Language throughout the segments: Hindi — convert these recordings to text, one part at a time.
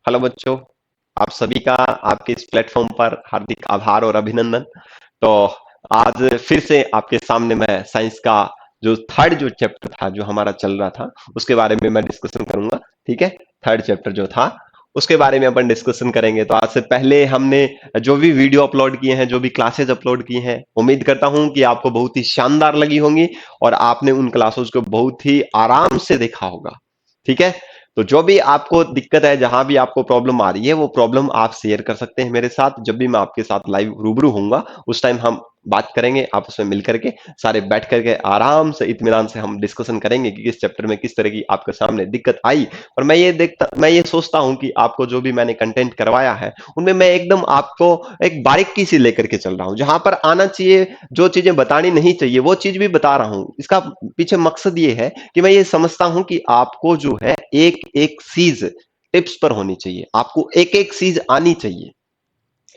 हेलो बच्चों, आप सभी का आपके इस प्लेटफॉर्म पर हार्दिक आभार और अभिनंदन। तो आज फिर से आपके सामने मैं साइंस का जो थर्ड जो चैप्टर था जो हमारा चल रहा था उसके बारे में मैं डिस्कशन करूंगा। ठीक है, थर्ड चैप्टर जो था उसके बारे में अपन डिस्कशन करेंगे। तो आज से पहले हमने जो भी वीडियो अपलोड किए हैं, जो भी क्लासेस अपलोड की हैं, उम्मीद करता हूं कि आपको बहुत ही शानदार लगी होंगी और आपने उन क्लासेस को बहुत ही आराम से देखा होगा। ठीक है, तो जो भी आपको दिक्कत है, जहां भी आपको प्रॉब्लम आ रही है, वो प्रॉब्लम आप शेयर कर सकते हैं मेरे साथ। जब भी मैं आपके साथ लाइव रूबरू होऊंगा उस टाइम हम बात करेंगे आपस में मिल करके, सारे बैठ करके आराम से इत्मीनान से हम डिस्कशन करेंगे कि किस चैप्टर में किस तरह की आपके सामने दिक्कत आई। और मैं ये सोचता हूं कि आपको जो भी मैंने कंटेंट करवाया है उनमें मैं एकदम आपको एक बारीकी से लेकर के चल रहा हूं। जहां पर आना चाहिए, जो चीजें बतानी नहीं चाहिए वो चीज भी बता रहा हूं। इसका पीछे मकसद ये है कि मैं ये समझता हूं कि आपको जो है एक एक चीज टिप्स पर होनी चाहिए, आपको एक एक चीज आनी चाहिए।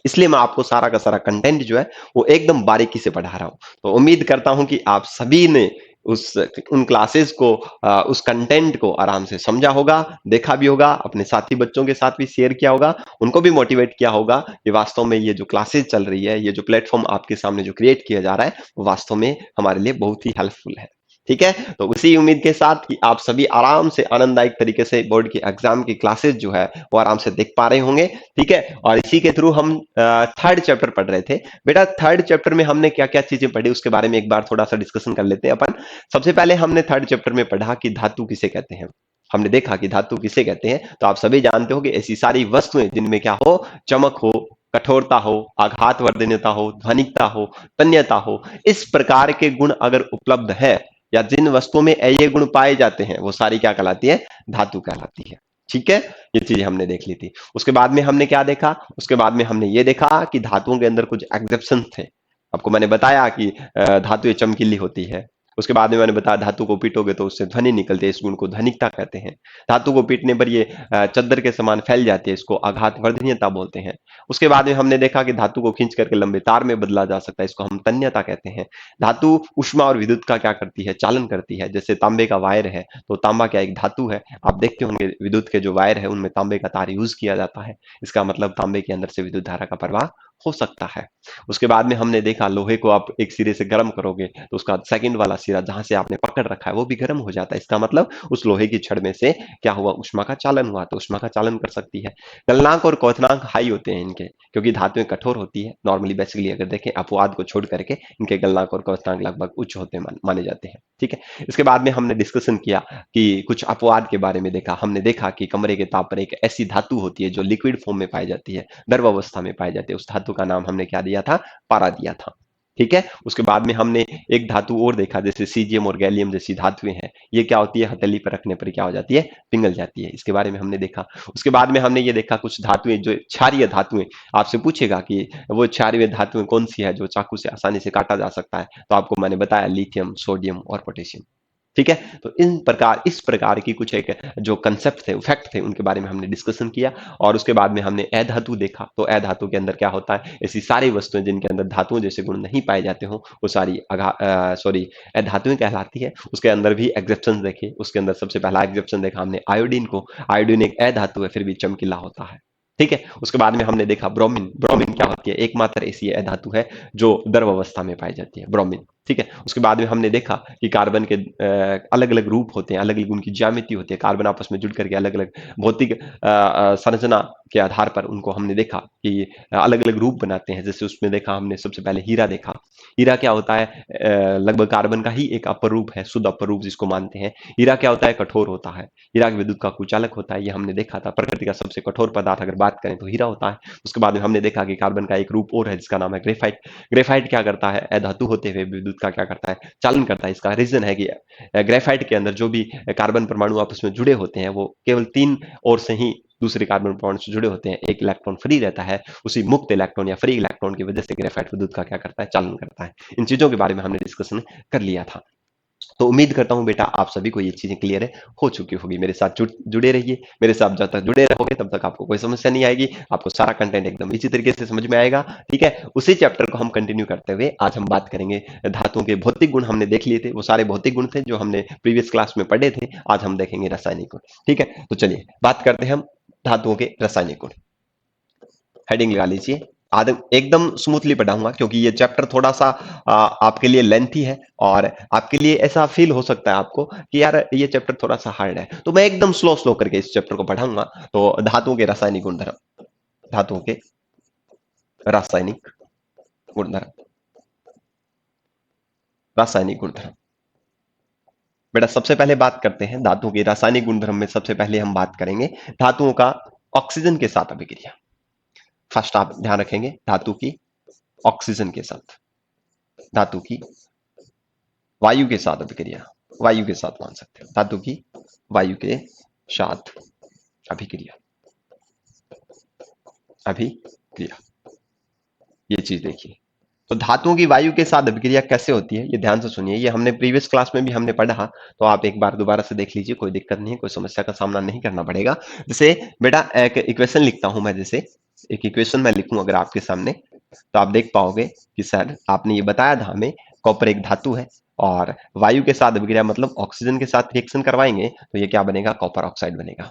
इसलिए मैं आपको सारा का सारा कंटेंट जो है वो एकदम बारीकी से पढ़ा रहा हूं। तो उम्मीद करता हूं कि आप सभी ने उस उन क्लासेस को, उस कंटेंट को आराम से समझा होगा, देखा भी होगा, अपने साथी बच्चों के साथ भी शेयर किया होगा, उनको भी मोटिवेट किया होगा कि वास्तव में ये जो क्लासेस चल रही है, ये जो प्लेटफॉर्म आपके सामने जो क्रिएट किया जा रहा है, वो वास्तव में हमारे लिए बहुत ही हेल्पफुल है। ठीक है, तो उसी उम्मीद के साथ कि आप सभी आराम से आनंददायक तरीके से बोर्ड की एग्जाम की क्लासेस जो है वो आराम से देख पा रहे होंगे। ठीक है, और इसी के थ्रू हम थर्ड चैप्टर पढ़ रहे थे। बेटा, थर्ड चैप्टर में हमने क्या क्या चीजें पढ़ी उसके बारे में एक बार थोड़ा सा डिस्कशन कर लेते हैं अपन। सबसे पहले हमने थर्ड चैप्टर में पढ़ा कि धातु किसे कहते हैं। हमने देखा कि धातु किसे कहते हैं। तो आप सभी जानते हो कि ऐसी सारी वस्तुएं जिनमें क्या हो, चमक हो, कठोरता हो, आघात वर्धनीयता हो, ध्वनिकता हो, तन्यता हो, इस प्रकार के गुण अगर उपलब्ध है या जिन वस्तुओं में ये गुण पाए जाते हैं वो सारी क्या कहलाती है, धातु कहलाती है। ठीक है, ये चीजें हमने देख ली थी। उसके बाद में हमने क्या देखा, उसके बाद में हमने ये देखा कि धातुओं के अंदर कुछ एक्सेप्शन थे। आपको मैंने बताया कि धातुएं चमकीली होती है। उसके बाद में मैंने बताया धातु को पीटोगे तो उससे ध्वनि निकलती है, इस गुण को ध्वनिकता कहते हैं। धातु को पीटने पर ये चद्दर के समान फैल जाती है, इसको आघात वर्धनीयता बोलते हैं। उसके बाद में हमने देखा कि धातु को खींच करके लंबे तार में बदला जा सकता है, इसको हम तन्यता कहते हैं। धातु उष्मा और विद्युत का क्या करती है, चालन करती है। जैसे तांबे का वायर है, तो तांबा क्या एक धातु है। आप देखते होंगे विद्युत के जो वायर है उनमें तांबे का तार यूज किया जाता है। इसका मतलब तांबे के अंदर से विद्युत धारा का प्रवाह हो सकता है। उसके बाद में हमने देखा लोहे को आप एक सिरे से गर्म करोगे तो उसका सेकंड वाला सिरा जहां से आपने पकड़ रखा है वो भी गर्म हो जाता है। इसका मतलब उस लोहे की छड़ में से क्या हुआ, उष्मा का चालन हुआ, तो उष्मा का चालन कर सकती है। गलनांक और क्वथनांक हाई होते हैं इनके, क्योंकि धातुएं कठोर होती है। नॉर्मली बेसिकली अगर देखें अपवाद को छोड़ करके इनके गलनांक और क्वथनांक लगभग उच्च होते माने जाते हैं। ठीक है, इसके बाद में हमने डिस्कशन किया कि कुछ अपवाद के बारे में देखा। हमने देखा कि कमरे के ताप पर एक ऐसी धातु होती है जो लिक्विड फॉर्म में पाई जाती है, द्रव अवस्था में पाई जाती है। उस धातु का नाम हमने क्या दिया था, पारा दिया था। ठीक है, उसके बाद में हमने एक धातु और देखा, जैसे सीजियम और गैलियम जैसी धातुएं हैं। ये क्या होती है, हथेली पर रखने पर क्या हो जाती है, पिघल जाती है। इसके बारे में हमने देखा। उसके बाद में हमने ये देखा कुछ धातुएं जो क्षारीय धातुएं, आपसे पूछेगा कि वो क्षारीय धातुएं कौन सी है जो चाकू से आसानी से काटा जा सकता है, तो आपको मैंने बताया लिथियम, सोडियम और पोटेशियम। ठीक है, तो इस प्रकार की कुछ एक जो कंसेप्ट थे, फैक्ट थे, उनके बारे में हमने डिस्कशन किया। और उसके बाद में हमने अधातु देखा। तो अधातु के अंदर क्या होता है, ऐसी सारी वस्तुएं जिनके अंदर धातुओं जैसे गुण नहीं पाए जाते हो वो सारी अधातुएं कहलाती है। उसके अंदर भी एग्जेप्शन देखे। उसके अंदर सबसे पहला एग्जेप्शन देखा हमने आयोडीन को। आयोडीन एक अधातु है, फिर भी चमकीला होता है। ठीक है, उसके बाद में हमने देखा ब्रोमीन। ब्रोमीन क्या होती है, एकमात्र ऐसी अधातु है जो द्रव अवस्था में पाई जाती है, ब्रोमीन। ठीक है, उसके बाद में हमने देखा कि कार्बन के अलग अलग रूप होते हैं, अलग अलग उनकी ज्यामिति होती है। कार्बन आपस में जुड़ करके अलग अलग भौतिक संरचना के आधार पर उनको हमने देखा कि अलग अलग रूप बनाते हैं। जैसे उसमें देखा हमने सबसे पहले हीरा देखा। हीरा क्या होता है, लगभग कार्बन का ही एक अपर रूप है, शुद्ध अपर रूप जिसको मानते हैं। हीरा क्या होता है, कठोर होता है। हीरा विद्युत का कुचालक होता है, ये हमने देखा था। प्रकृति का सबसे कठोर पदार्थ अगर बात करें तो हीरा होता है। उसके बाद में हमने देखा कि कार्बन का एक रूप और है जिसका नाम है ग्रेफाइट। ग्रेफाइट क्या करता है, अधातु होते हुए विद्युत का क्या करता है, चालन करता है। इसका रीजन है कि ग्रेफाइट के अंदर जो भी कार्बन परमाणु आपस में जुड़े होते हैं वो केवल तीन ओर से ही दूसरे कार्बन परमाणु से जुड़े होते हैं। एक इलेक्ट्रॉन फ्री रहता है, उसी मुक्त इलेक्ट्रॉन या फ्री इलेक्ट्रॉन की वजह से ग्रेफाइट विद्युत का क्या करता है, चालन करता है। इन चीजों के बारे में हमने डिस्कशन कर लिया था। तो उम्मीद करता हूं बेटा आप सभी को ये चीजें क्लियर है हो चुकी होगी। मेरे साथ जुड़े रहिए। मेरे साथ जब तक जुड़े रहोगे तब तक आपको कोई समस्या नहीं आएगी। आपको सारा कंटेंट एकदम इसी तरीके से समझ में आएगा। ठीक है, उसी चैप्टर को हम कंटिन्यू करते हुए आज हम बात करेंगे धातुओं के भौतिक गुण। हमने देख लिए थे, वो सारे भौतिक गुण थे जो हमने प्रीवियस क्लास में पढ़े थे। आज हम देखेंगे रासायनिक गुण। ठीक है, तो चलिए बात करते हैं हम धातुओं के रासायनिक गुण। हेडिंग लगा लीजिए। आदम एकदम स्मूथली पढ़ाऊंगा क्योंकि ये चैप्टर थोड़ा सा आपके लिए लेंथी है और आपके लिए ऐसा फील हो सकता है आपको कि यार ये चैप्टर थोड़ा सा हार्ड है, तो मैं एकदम स्लो स्लो करके इस चैप्टर को पढ़ाऊंगा। तो धातुओं के रासायनिक गुणधर्म, धातुओं के रासायनिक गुणधर्म, रासायनिक गुणधर्म। बेटा सबसे पहले बात करते हैं धातुओं के रासायनिक गुणधर्म में। सबसे पहले हम बात करेंगे धातुओं का ऑक्सीजन के साथ अभिक्रिया। फर्स्ट आप ध्यान रखेंगे धातु की ऑक्सीजन के साथ, धातु की वायु के साथ अभिक्रिया, वायु के साथ मान सकते हैं, धातु की वायु के साथ अभिक्रिया, अभिक्रिया। ये चीज देखिए, तो धातुओं की वायु के साथ अभिक्रिया कैसे होती है ये ध्यान से सुनिए। ये हमने प्रीवियस क्लास में भी हमने पढ़ा, तो आप एक बार दोबारा से देख लीजिए, कोई दिक्कत नहीं है, कोई समस्या का सामना नहीं करना पड़ेगा। जैसे बेटा एक इक्वेशन लिखता हूं मैं, जैसे एक इक्वेशन मैं लिखूं अगर आपके सामने, तो आप देख पाओगे कि सर आपने ये बताया था हमें कॉपर एक धातु है और वायु के साथ अभिक्रिया मतलब ऑक्सीजन के साथ रिएक्शन करवाएंगे तो ये क्या बनेगा, कॉपर ऑक्साइड बनेगा,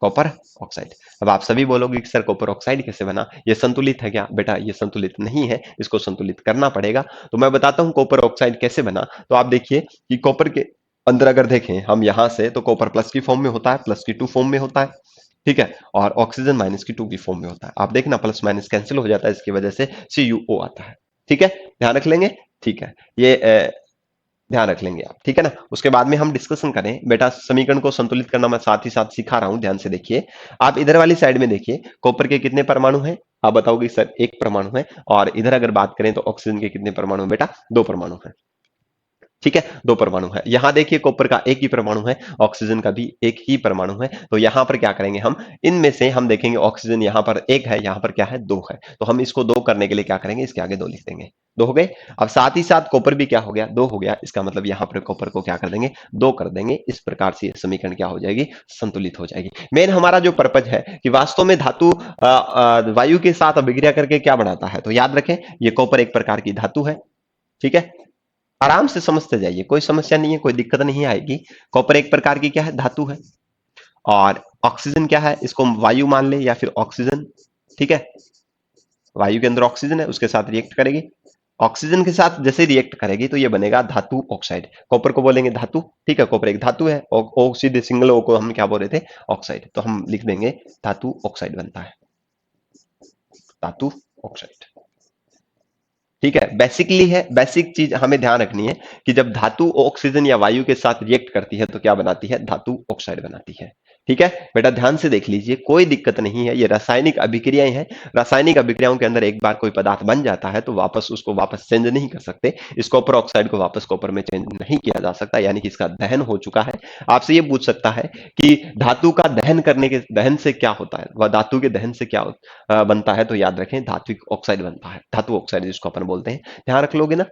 कॉपर ऑक्साइड। अब आप सभी बोलोगे कि सर कॉपर ऑक्साइड कैसे बना, ये संतुलित है क्या? बेटा ये संतुलित नहीं है, इसको संतुलित करना पड़ेगा। तो मैं बताता हूं कॉपर ऑक्साइड कैसे बना। तो आप देखिए कि कॉपर के अंदर अगर देखें हम यहां से, तो कॉपर प्लस की फॉर्म में होता है, प्लस की टू फॉर्म में होता है, ठीक है, और ऑक्सीजन माइनस की टू की फॉर्म में होता है। आप देखना प्लस माइनस कैंसिल हो जाता है, इसकी वजह से CuO आता है, ठीक है, ध्यान रख लेंगे, ठीक है, ये ध्यान रख लेंगे आप, ठीक है ना। उसके बाद में हम डिस्कशन करें। बेटा समीकरण को संतुलित करना मैं साथ ही साथ सिखा रहा हूं, ध्यान से देखिए। आप इधर वाली साइड में देखिए, कॉपर के कितने परमाणु हैं? आप बताओगे सर एक परमाणु है। और इधर अगर बात करें तो ऑक्सीजन के कितने परमाणु हैं? बेटा दो परमाणु है, ठीक है, दो परमाणु है। यहां देखिए कॉपर का एक ही परमाणु है, ऑक्सीजन का भी एक ही परमाणु है। तो यहां पर क्या करेंगे हम, इनमें से हम देखेंगे ऑक्सीजन यहां पर एक है, यहां पर क्या है, दो है, तो हम इसको दो करने के लिए क्या करेंगे, इसके आगे दो लिख देंगे, दो हो गए। अब साथ ही साथ कॉपर भी क्या हो गया, दो हो गया, इसका मतलब यहां पर कॉपर को क्या कर देंगे, दो कर देंगे। इस प्रकार से समीकरण क्या हो जाएगी, संतुलित हो जाएगी। मेन हमारा जो पर्पज है कि वास्तव में धातु वायु के साथ अभिक्रिया करके क्या बनाता है, तो याद रखें ये कॉपर एक प्रकार की धातु है, ठीक है, आराम से समझते जाइए, कोई समस्या नहीं है, कोई दिक्कत नहीं आएगी। कॉपर एक प्रकार की क्या है, धातु है। और ऑक्सीजन क्या है, इसको हम वायु मान ले या फिर ऑक्सीजन, ठीक है, वायु के अंदर ऑक्सीजन है, उसके साथ रिएक्ट करेगी, ऑक्सीजन के साथ जैसे रिएक्ट करेगी तो ये बनेगा धातु ऑक्साइड। कॉपर को बोलेंगे धातु, ठीक है, कॉपर एक धातु है, और ओ सीधे सिंगल ओ को हम क्या बोल रहे थे, ऑक्साइड, तो हम लिख देंगे धातु ऑक्साइड बनता है, धातु ऑक्साइड, ठीक है। बेसिकली है, बेसिक चीज हमें ध्यान रखनी है कि जब धातु ऑक्सीजन या वायु के साथ रिएक्ट करती है तो क्या बनाती है, धातु ऑक्साइड बनाती है, ठीक है। बेटा ध्यान से देख लीजिए, कोई दिक्कत नहीं है, ये रासायनिक अभिक्रियाएं हैं। रासायनिक अभिक्रियाओं के अंदर एक बार कोई पदार्थ बन जाता है तो वापस उसको वापस चेंज नहीं कर सकते। इस कॉपर ऑक्साइड को वापस कॉपर में चेंज नहीं किया जा सकता, यानी कि इसका दहन हो चुका है। आपसे ये पूछ सकता है कि धातु का दहन करने के, दहन से क्या होता है, वह धातु के दहन से क्या बनता है, तो याद रखें धात्विक ऑक्साइड बनता है, धातु ऑक्साइड जिसको अपन बोलते हैं, ध्यान रख लोगे ना,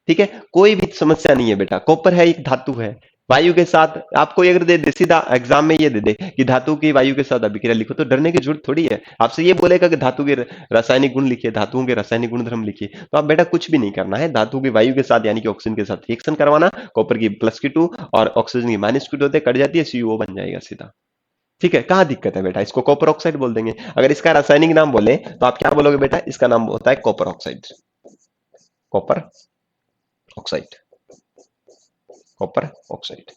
ठीक है। कोई भी समस्या नहीं है बेटा, कॉपर है एक धातु है, वायु के साथ आपको अगर दे दे सीधा एग्जाम में ये दे दे कि धातु की वायु के साथ अभिक्रिया लिखो, तो डरने की जरूरत थोड़ी है। आपसे ये बोलेगा कि धातु के रासायनिक गुण लिखिए, धातुओं के रासायनिक गुणधर्म लिखिए, तो आप बेटा कुछ भी नहीं करना है, धातु की वायु के साथ यानी कि ऑक्सीजन के साथ रिएक्शन करवाना, कॉपर की प्लस की टू और ऑक्सीजन की माइनस की टू होते कट जाती है, CuO बन जाएगा सीधा, ठीक है। कहां दिक्कत है बेटा, इसको कॉपर ऑक्साइड बोल देंगे। अगर इसका रासायनिक नाम बोले तो आप क्या बोलोगे बेटा, इसका नाम होता है copper oxide, copper oxide, copper oxide,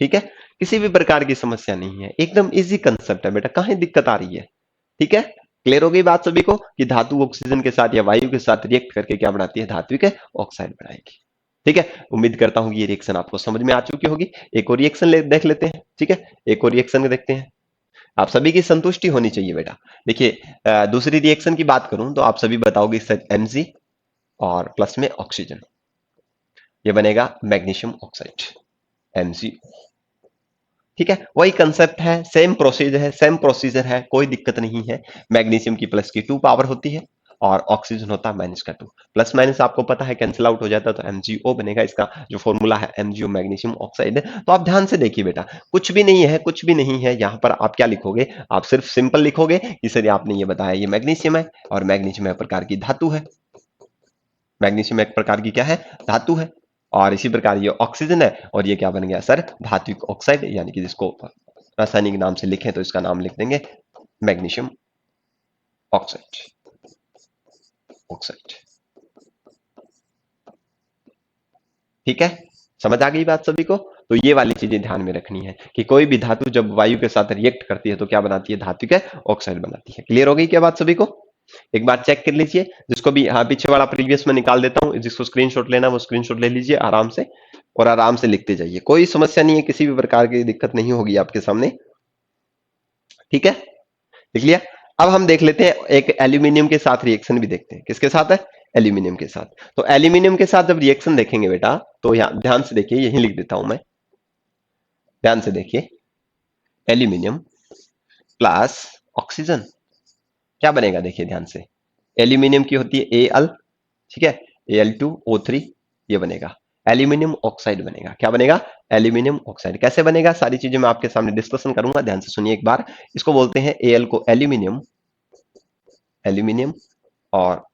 ठीक है। किसी भी प्रकार की समस्या नहीं है, एकदम इजी कंसेप्ट है बेटा, कहां दिक्कत आ रही है, ठीक है। क्लियर हो गई बात सभी को कि धातु ऑक्सीजन के साथ या वायु के साथ रिएक्ट करके क्या बनाती है, धात्विक ऑक्साइड बनाएगी, ठीक है। उम्मीद करता हूं कि ये रिएक्शन आपको समझ में आ चुकी होगी। एक और रिएक्शन देख लेते हैं, ठीक है, एक और रिएक्शन देखते हैं। आप सभी की संतुष्टि होनी चाहिए बेटा। देखिए दूसरी रिएक्शन की बात करूं तो आप सभी बताओगे सर Mg और प्लस में ऑक्सीजन, ये बनेगा मैग्नीशियम ऑक्साइड, MgO, ठीक है। वही कंसेप्ट है, सेम प्रोसीजर है, कोई दिक्कत नहीं है। मैग्नीशियम की प्लस की टू पावर होती है और ऑक्सीजन होता है माइनस का टू, प्लस माइनस आपको पता है कैंसिल आउट हो जाता है, तो MgO बनेगा। इसका जो फॉर्मूला है MgO मैग्नीशियम ऑक्साइड। तो आप ध्यान से देखिए बेटा, कुछ भी नहीं है, कुछ भी नहीं है। यहां पर आप क्या लिखोगे, आप सिर्फ सिंपल लिखोगे कि सर आपने ये बताया ये मैग्नीशियम है और मैग्नीशियम एक प्रकार की धातु है, मैग्नीशियम एक प्रकार की क्या है, धातु है। और इसी प्रकार ये ऑक्सीजन है और ये क्या बन गया सर, धात्विक ऑक्साइड, यानी कि जिसको रासायनिक नाम से लिखें तो इसका नाम लिख देंगे मैग्नीशियम ऑक्साइड। ऑक्साइड, ठीक है, समझ आ गई बात सभी को। तो ये वाली चीजें ध्यान में रखनी है कि कोई भी धातु जब वायु के साथ रिएक्ट करती है तो क्या बनाती है, धातु के ऑक्साइड बनाती है। क्लियर हो गई क्या बात सभी को? एक बार चेक कर लीजिए, जिसको भी हाँ पीछे वाला प्रीवियस में निकाल देता हूं, जिसको स्क्रीनशॉट लेना वो स्क्रीनशॉट ले लीजिए आराम से, और आराम से लिखते जाइए, कोई समस्या नहीं है, किसी भी प्रकार की दिक्कत नहीं होगी आपके सामने, ठीक है, लिख लिया। अब हम देख लेते हैं एक एल्यूमिनियम के साथ रिएक्शन भी देखते हैं, किसके साथ है, एल्यूमिनियम के साथ। तो एल्यूमिनियम के साथ जब रिएक्शन देखेंगे बेटा, तो यहाँ ध्यान से देखिए, यही लिख देता हूं मैं, ध्यान से देखिए, एल्यूमिनियम प्लस ऑक्सीजन क्या बनेगा, देखिए ध्यान से, एल्यूमिनियम की होती है Al, ठीक है, Al2O3, ये बनेगा एल्यूमिनियम ऑक्साइड बनेगा। क्या बनेगा, एल्यूमिनियम ऑक्साइड। कैसे बनेगा, सारी चीजें मैं आपके सामने डिस्कशन करूंगा, ध्यान से सुनिए एक बार। इसको बोलते हैं Al को एल्यूमिनियम, एल्यूमिनियम, और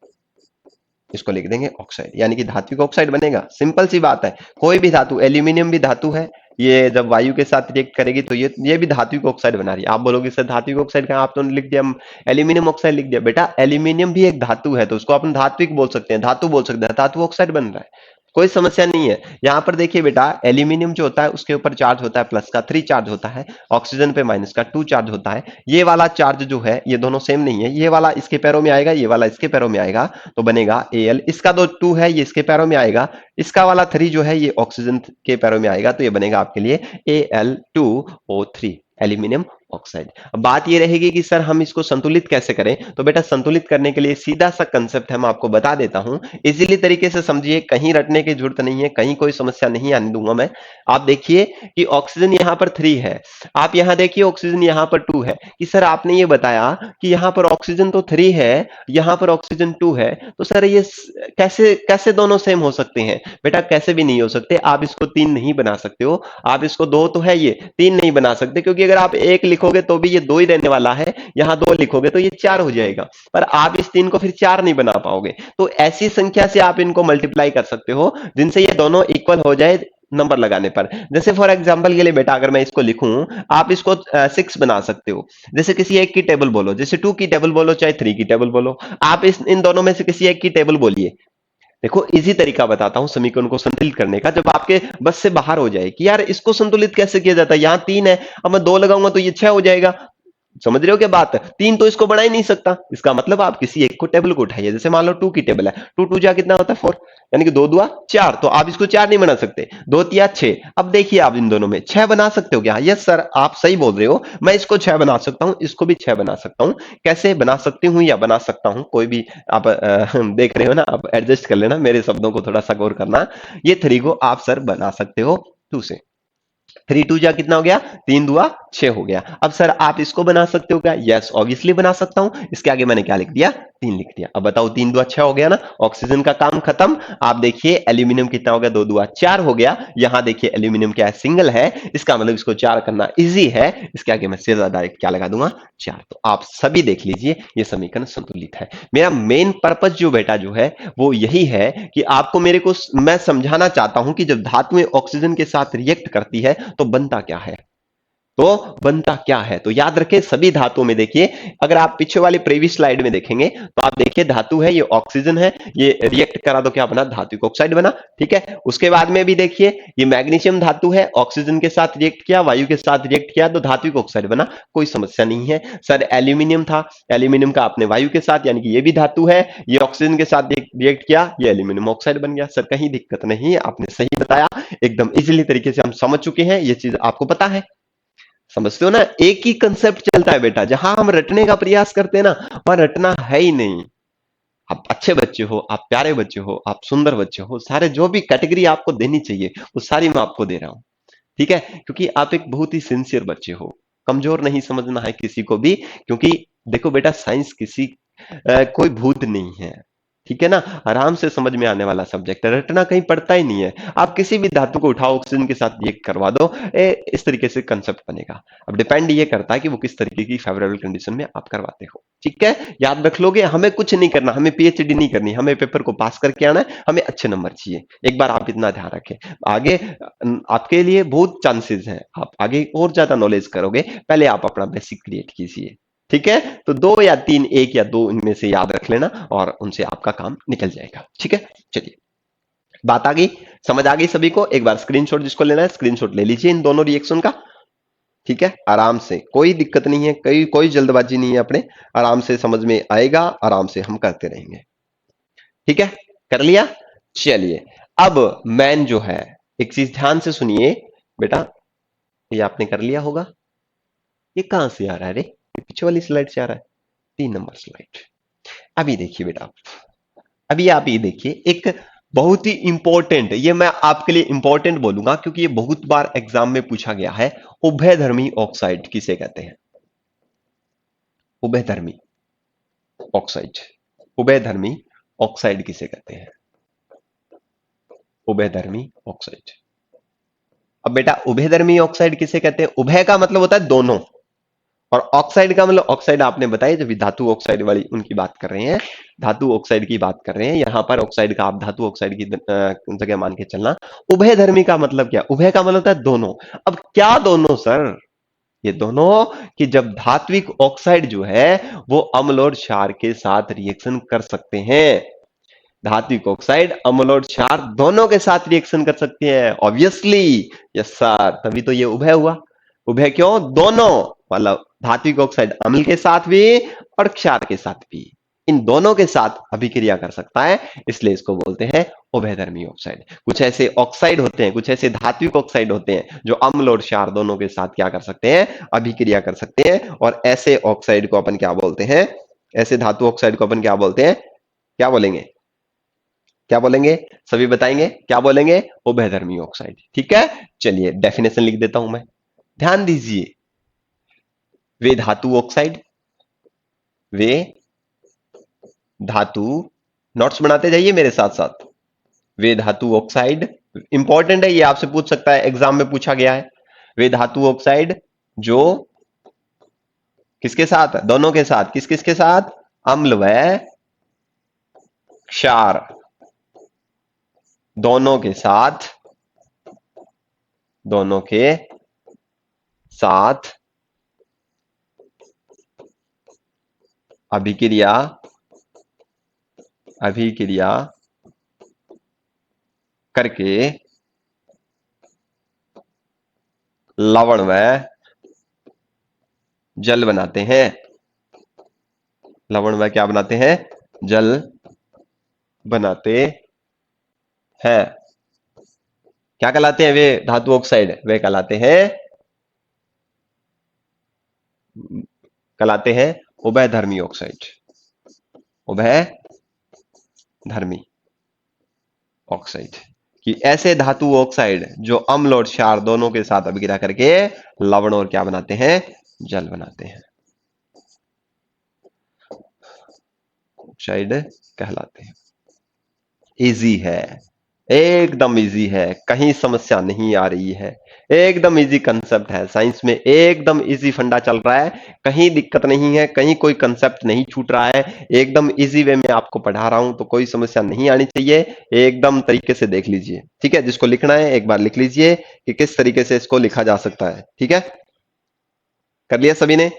इसको लिख देंगे ऑक्साइड, यानी कि धातु का ऑक्साइड बनेगा। सिंपल सी बात है, कोई भी धातु, एल्यूमिनियम भी धातु है, ये जब वायु के साथ रिएक्ट करेगी तो ये भी धातु का ऑक्साइड बना रही है। आप बोलोगे सर धातु का ऑक्साइड कहाँ, आप तो लिख दिया एल्यूमिनियम ऑक्साइड लिख दिया। बेटा एल्यूमिनियम भी एक धातु है, तो उसको अपन धात्विक बोल सकते हैं, धातु बोल सकते हैं, धातु ऑक्साइड बन रहा है, कोई समस्या नहीं है। यहां पर देखिए बेटा, एल्यूमिनियम जो होता है उसके ऊपर चार्ज होता है प्लस का 3 चार्ज होता है, ऑक्सीजन पे माइनस का 2 चार्ज होता है। ये वाला चार्ज जो है ये दोनों सेम नहीं है, ये वाला इसके पैरों में आएगा, ये वाला इसके पैरों में आएगा, तो बनेगा Al। इसका जो 2 है ये इसके पैरों में आएगा, इसका वाला 3 जो है ये ऑक्सीजन के पैरों में आएगा, तो ये बनेगा आपके लिए Al2O3, एल्यूमिनियम ऑक्साइड। अब बात ये रहेगी कि सर हम इसको संतुलित कैसे करें, तो बेटा संतुलित करने के लिए सीधा सा कंसेप्ट है, मैं आपको बता देता हूं, इजीली तरीके से समझिए, कहीं रटने की जरूरत नहीं है, कहीं कोई समस्या नहीं आने दूंगा मैं। आप देखिए कि ऑक्सीजन यहां पर 3 है, आप यहां देखिए ऑक्सीजन यहां पर 2 है, कि सर आपने ये बताया कि यहां पर ऑक्सीजन तो 3 है, यहां पर ऑक्सीजन 2 है, तो सर ये कैसे कैसे दोनों सेम हो सकते हैं? बेटा कैसे भी नहीं हो सकते, आप इसको 3 नहीं बना सकते हो, आप इसको 2 तो है, ये 3 नहीं बना सकते, क्योंकि अगर आप 1 लिखोगे तो भी ये 2 ही रहने वाला है, यहां 2 लिखोगे तो ये 4 हो जाएगा, पर आप इस 3 को फिर 4 नहीं बना पाओगे। तो ऐसी संख्या से आप इनको मल्टीप्लाई कर सकते हो जिनसे ये दोनों इक्वल हो जाए नंबर लगाने पर। जैसे फॉर एग्जांपल के लिए बेटा अगर मैं इसको लिखूं, आप इसको 6 बना सकते हो, जैसे किसी एक की टेबल बोलो, जैसे 2 की टेबल बोलो चाहे 3 की टेबल बोलो, आप इन दोनों में से किसी एक की टेबल बोलिए। देखो इजी तरीका बताता हूं समीकरण को संतुलित करने का, जब आपके बस से बाहर हो जाए कि यार इसको संतुलित कैसे किया जाता है, यहां 3 है, अब मैं 2 लगाऊंगा तो ये 6 हो जाएगा। समझ रहे हो क्या बात है, 3 तो इसको बना ही नहीं सकता, इसका मतलब आप किसी एक को टेबल को उठाइए, जैसे मान लो 2 की टेबल है, 2 2 जा कितना होता है 4, यानी कि 2 दुआ 4, तो आप इसको 4 नहीं बना सकते, 2 तिया 6। अब देखिए आप इन दोनों में 6 बना सकते हो क्या? यस सर आप सही बोल रहे हो, मैं इसको 6 बना सकता हूं, इसको भी 6 बना सकता हूं। कैसे बना सकती हूं या बना सकता हूं, कोई भी आप देख रहे हो ना, आप एडजस्ट कर लेना, मेरे शब्दों को थोड़ा सा गौर करना। ये 3 को आप सर बना सकते हो 2 से, 3 2 जा कितना हो गया, 3 दुआ 6 हो गया। अब सर आप इसको बना सकते हो क्या? यस ऑब्वियसली बना सकता हूं, इसके आगे मैंने क्या लिख दिया, 3 लिख दिया। अब बताओ 3 दुआ 6 हो गया ना, ऑक्सीजन का काम खत्म। आप देखिए एल्यूमिनियम कितना हो गया, 2 दुआ 4 हो गया। यहां देखिए एल्यूमिनियम क्या है, सिंगल है, इसका मतलब इसको 4 करना इजी है, इसके आगे मैं सीधा डायरेक्ट क्या लगा दूंगा, 4। तो आप सभी देख लीजिए ये समीकरण संतुलित है। मेरा मेन पर्पज जो बेटा जो है वो यही है कि आपको मेरे को मैं समझाना चाहता हूं कि जब धातुएं ऑक्सीजन के साथ रिएक्ट करती है तो बनता क्या है, तो बनता क्या है। तो याद रखें सभी धातुओं में देखिए, अगर आप पीछे वाली प्रीवियस स्लाइड में देखेंगे तो आप देखिए धातु है, ये ऑक्सीजन है, ये रिएक्ट करा तो क्या बना, धातु ऑक्साइड बना, ठीक है। उसके बाद में भी देखिए ये मैग्नीशियम धातु है, ऑक्सीजन के साथ रिएक्ट किया, वायु के साथ रिएक्ट किया तो धातु ऑक्साइड बना, कोई समस्या नहीं है। सर एल्यूमिनियम था, एल्यूमिनियम का आपने वायु के साथ, यानी कि ये भी धातु है, ये ऑक्सीजन के साथ रिएक्ट किया, ये एल्यूमिनियम ऑक्साइड बन गया। सर कहीं दिक्कत नहीं है, आपने सही बताया, एकदम इजीली तरीके से हम समझ चुके हैं, ये चीज आपको पता है, समझते हो ना। एक ही कंसेप्ट चलता है बेटा, जहां हम रटने का प्रयास करते हैं ना वहां रटना है ही नहीं। आप अच्छे बच्चे हो, आप प्यारे बच्चे हो, आप सुंदर बच्चे हो, सारे जो भी कैटेगरी आपको देनी चाहिए वो सारी मैं आपको दे रहा हूं, ठीक है, क्योंकि आप एक बहुत ही सिंसियर बच्चे हो। कमजोर नहीं समझना है किसी को भी, क्योंकि देखो बेटा साइंस किसी कोई भूत नहीं है, ठीक है ना, आराम से समझ में आने वाला सब्जेक्ट है, रटना कहीं पड़ता ही नहीं है। आप किसी भी धातु को उठाओ, ऑक्सीजन के साथ रिएक्ट करवा दो, इस तरीके से कंसेप्ट बनेगा। अब डिपेंड ये करता है कि वो किस तरीके की फेवरेबल कंडीशन में आप करवाते हो। ठीक है, याद रख लोगे, हमें कुछ नहीं करना, हमें पीएचडी नहीं करनी, हमें पेपर को पास करके आना है, हमें अच्छे नंबर चाहिए। एक बार आप इतना ध्यान रखें, आगे आपके लिए बहुत चांसेस हैं, आप आगे और ज्यादा नॉलेज करोगे। पहले आप अपना बेसिक क्रिएट कीजिए। ठीक है, तो दो या तीन, एक या दो इनमें से याद रख लेना और उनसे आपका काम निकल जाएगा। ठीक है, चलिए, बात आ गई, समझ आ गई सभी को। एक बार स्क्रीनशॉट जिसको लेना है स्क्रीनशॉट ले लीजिए इन दोनों रिएक्शन का। ठीक है, आराम से, कोई दिक्कत नहीं है, कोई जल्दबाजी नहीं है, अपने आराम से समझ में आएगा, आराम से हम करते रहेंगे। ठीक है, कर लिया। चलिए, अब मैन जो है, एक चीज ध्यान से सुनिए बेटा, ये आपने कर लिया होगा। ये कहां से आ रहा है रे, ये पीछे वाली स्लाइड से आ रहा है, 3 नंबर स्लाइड। अभी देखिए बेटा, अभी आप ये देखिए, एक बहुत ही इंपॉर्टेंट, ये मैं आपके लिए इंपॉर्टेंट बोलूंगा क्योंकि ये बहुत बार एग्जाम में पूछा गया है। उभयधर्मी ऑक्साइड किसे कहते हैं? उभयधर्मी ऑक्साइड, उभयधर्मी ऑक्साइड किसे कहते हैं? उभयधर्मी ऑक्साइड। अब बेटा, उभयधर्मी ऑक्साइड किसे कहते हैं? उभय का मतलब होता है दोनों, और ऑक्साइड का मतलब, ऑक्साइड आपने बताया जब धातु ऑक्साइड वाली उनकी बात कर रहे हैं, धातु ऑक्साइड की बात कर रहे हैं, यहां पर ऑक्साइड का आप धातु ऑक्साइड की जगह मान के चलना। उभयधर्मी का मतलब क्या? उभय का मतलब होता है दोनों। अब क्या दोनों सर? ये दोनों, कि जब धात्विक ऑक्साइड जो है वो अम्ल और क्षार के साथ रिएक्शन कर सकते हैं। धात्विक ऑक्साइड अम्ल और क्षार दोनों के साथ रिएक्शन कर सकते हैं, ऑब्वियसली। यस सर, तभी तो ये उभय हुआ। उभय क्यों? दोनों, मतलब धात्विक ऑक्साइड अम्ल के साथ भी और क्षार के साथ भी, इन दोनों के साथ अभिक्रिया कर सकता है, इसलिए इसको बोलते हैं उभयधर्मी ऑक्साइड। कुछ ऐसे ऑक्साइड होते हैं, कुछ ऐसे धात्विक ऑक्साइड होते हैं जो अम्ल और क्षार दोनों के साथ क्या कर सकते हैं? अभिक्रिया कर सकते हैं, और ऐसे ऑक्साइड को अपन क्या बोलते हैं? ऐसे धातु ऑक्साइड को अपन क्या बोलते हैं? क्या बोलेंगे? क्या बोलेंगे? सभी बताएंगे क्या बोलेंगे? उभयधर्मी ऑक्साइड। ठीक है, चलिए डेफिनेशन लिख देता हूं मैं, ध्यान दीजिए। वे धातु ऑक्साइड, वे धातु, नोट्स बनाते जाइए मेरे साथ साथ। वे धातु ऑक्साइड, इंपॉर्टेंट है ये, आपसे पूछ सकता है, एग्जाम में पूछा गया है। वे धातु ऑक्साइड जो किसके साथ? दोनों के साथ। किस किस के साथ? अम्ल व क्षार दोनों के साथ, दोनों के साथ अभिक्रिया, अभिक्रिया करके लवण व जल बनाते हैं। लवण व क्या बनाते हैं? जल बनाते हैं। क्या कहलाते हैं वे धातु ऑक्साइड? वे कहलाते हैं, कहलाते हैं उभयधर्मी ऑक्साइड, उभयधर्मी ऑक्साइड। कि ऐसे धातु ऑक्साइड जो अम्ल और क्षार दोनों के साथ अभिक्रिया करके लवण और क्या बनाते हैं? जल बनाते हैं, ऑक्साइड कहलाते हैं। इजी है, एकदम इजी है, कहीं समस्या नहीं आ रही है, एकदम इजी कंसेप्ट है। साइंस में एकदम इजी फंडा चल रहा है, कहीं दिक्कत नहीं है, कहीं कोई कंसेप्ट नहीं छूट रहा है, एकदम इजी वे में आपको पढ़ा रहा हूं, तो कोई समस्या नहीं आनी चाहिए। एकदम तरीके से देख लीजिए। ठीक है, जिसको लिखना है एक बार लिख लीजिए कि किस तरीके से इसको लिखा जा सकता है। ठीक है, कर लिया सभी ने?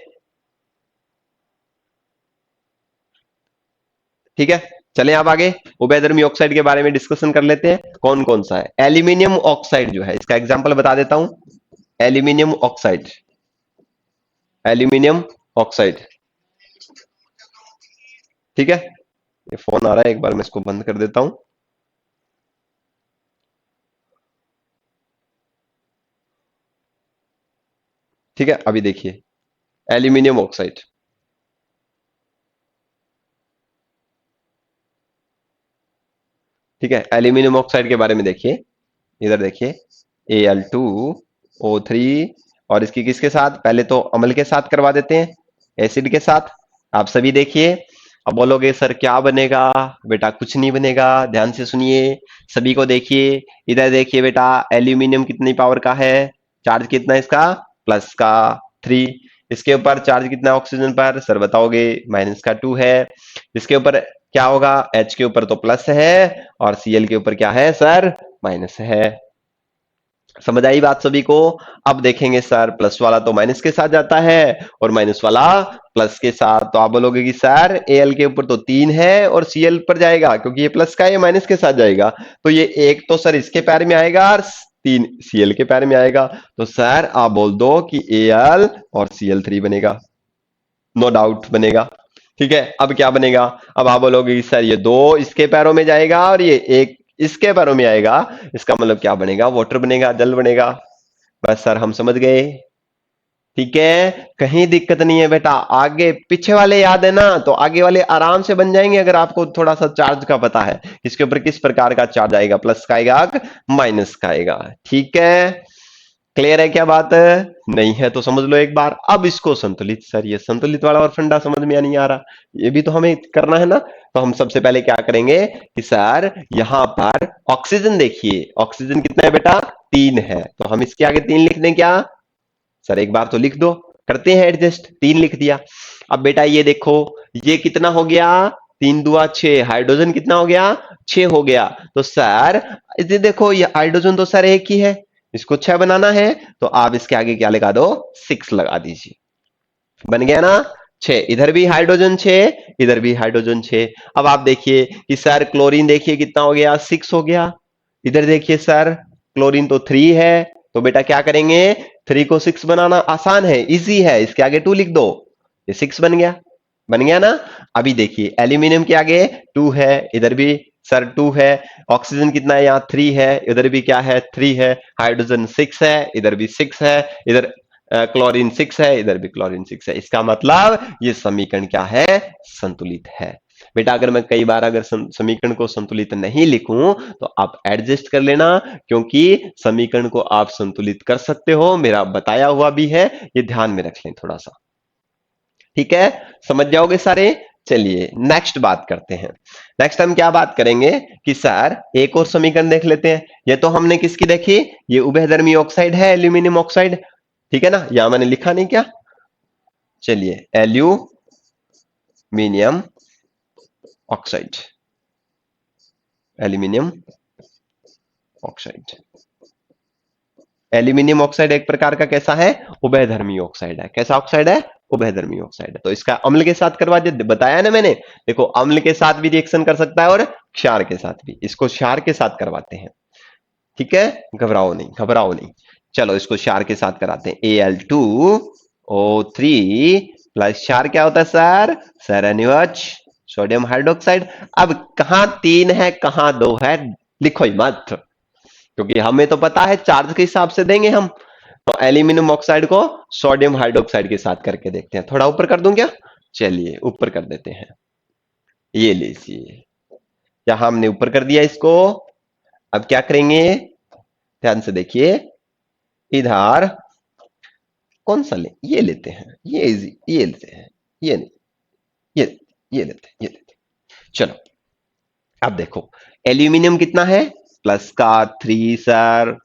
ठीक है, चलें आप आगे उभयधर्मी ऑक्साइड के बारे में डिस्कशन कर लेते हैं। कौन कौन सा है? एल्यूमिनियम ऑक्साइड जो है, इसका एग्जांपल बता देता हूं। Aluminium oxide, aluminium oxide. ठीक है, ये फोन आ रहा है, एक बार मैं इसको बंद कर देता हूं। ठीक है, अभी देखिए एल्यूमिनियम ऑक्साइड। ठीक है, एल्यूमिनियम ऑक्साइड के बारे में देखिए, इधर देखिए, Al2O3, और इसकी किसके साथ? पहले तो अम्ल के साथ करवा देते हैं, एसिड के साथ। आप सभी देखिए, अब बोलोगे सर क्या बनेगा? बेटा कुछ नहीं बनेगा, ध्यान से सुनिए, सभी को देखिए। इधर देखिए बेटा, एल्यूमिनियम कितनी पावर का है? चार्ज कितना है इसका? प्लस का 3। इसके ऊपर चार्ज कितना है ऑक्सीजन पर? सर बताओगे, माइनस का 2 है। इसके ऊपर क्या होगा? H के ऊपर तो प्लस है और Cl के ऊपर क्या है सर? माइनस है। समझ आई बात सभी को? अब देखेंगे सर, प्लस वाला तो माइनस के साथ जाता है और माइनस वाला प्लस के साथ। तो आप बोलोगे कि सर Al के ऊपर तो 3 है और Cl पर जाएगा, क्योंकि ये प्लस का है, ये माइनस के साथ जाएगा। तो ये एक तो सर इसके पैर में आएगा और 3 Cl के पैर में आएगा। तो सर आप बोल दो कि Al और Cl3 बनेगा, नो डाउट बनेगा। ठीक है, अब क्या बनेगा? अब आप बोलोगे कि सर ये दो इसके पैरों में जाएगा और ये एक इसके पैरों में आएगा। इसका मतलब क्या बनेगा? वाटर बनेगा, जल बनेगा। बस सर हम समझ गए। ठीक है, कहीं दिक्कत नहीं है बेटा। आगे पीछे वाले याद है ना, तो आगे वाले आराम से बन जाएंगे अगर आपको थोड़ा सा चार्ज का पता है, इसके ऊपर किस प्रकार का चार्ज आएगा, प्लस का आएगा, माइनस का आएगा। ठीक है, क्लियर है क्या बात? नहीं है तो समझ लो एक बार। अब इसको संतुलित, सर ये संतुलित वाला और फंडा समझ में नहीं आ रहा, ये भी तो हमें करना है ना। तो हम सबसे पहले क्या करेंगे कि सर यहां पर ऑक्सीजन देखिए, ऑक्सीजन कितना है बेटा? 3 है। तो हम इसके आगे 3 लिख दें क्या? सर एक बार तो लिख दो, करते हैं एडजस्ट। 3 लिख दिया। अब बेटा ये देखो, ये कितना हो गया? 3 दुआ 6। हाइड्रोजन कितना हो गया? 6 हो गया। तो सर ये देखो, ये हाइड्रोजन तो सर एक ही है, इसको 6 बनाना है, तो आप इसके आगे क्या लगा दो? 6 लगा दीजिए। बन गया ना? 6। इधर भी हाइड्रोजन 6, इधर भी हाइड्रोजन 6। अब आप देखिए कि सर क्लोरीन देखिए कितना हो गया? 6 हो गया। इधर देखिए सर, क्लोरीन तो 3 है, तो बेटा क्या करेंगे? 3 को 6 बनाना आसान है, इजी है, इसके आगे 2 लिख दो, ये 6 बन गया। बन गया ना? अभी देखिए एल्यूमिनियम के आगे 2 है, इधर भी सर 2 है। ऑक्सीजन कितना है? यहाँ 3 है, इधर भी क्या है? 3 है। हाइड्रोजन 6 है, इधर भी 6 है। इधर क्लोरीन 6 है, इधर भी क्लोरीन 6 है। इसका मतलब ये समीकरण क्या है? संतुलित है। बेटा अगर मैं कई बार अगर समीकरण को संतुलित नहीं लिखूं तो आप एडजस्ट कर लेना, क्योंकि समीकरण को आप संतुलित कर सकते हो, मेरा बताया हुआ भी है, ये ध्यान में रख लें थोड़ा सा। ठीक है, समझ जाओगे सारे? चलिए नेक्स्ट बात करते हैं। नेक्स्ट हम क्या बात करेंगे कि सर एक और समीकरण देख लेते हैं। ये तो हमने किसकी देखी? ये उभयधर्मी ऑक्साइड है, एल्यूमिनियम ऑक्साइड। ठीक है ना, यहां मैंने लिखा नहीं क्या? चलिए, aluminium oxide, aluminium oxide. Aluminium oxide एक प्रकार का कैसा है? उभयधर्मी ऑक्साइड है। कैसा ऑक्साइड है? उभयधर्मी ऑक्साइड है। तो इसका अम्ल के साथ करवा दिया, बताया ना मैंने। देखो अम्ल के साथ भी रिएक्शन कर सकता है और क्षार के साथ भी। इसको क्षार के साथ करवाते हैं। ठीक है, घबराओ नहीं, घबराओ नहीं। चलो इसको क्षार के साथ कराते हैं। Al2O3 प्लस क्षार क्या होता है sir? Sir NaOH, sodium hydroxide. अब कहां 3 है कहां 2 है, लिखो ही मत, क्योंकि हमें तो पता है चार्ज के हिसाब से देंगे हम। तो एल्यूमिनियम ऑक्साइड को सोडियम हाइड्रोक्साइड के साथ करके देखते हैं। थोड़ा ऊपर कर दूं क्या? चलिए ऊपर कर देते हैं। ये लीजिए, यहां हमने ऊपर कर दिया इसको। अब क्या करेंगे? ध्यान से देखिए, इधर कौन सा ले? ये लेते हैं, ये इजी, ये लेते हैं, ये नहीं, ये ये लेते हैं, ये लेते हैं। चलो अब देखो, एल्यूमिनियम कितना है? प्लस का 3 सर।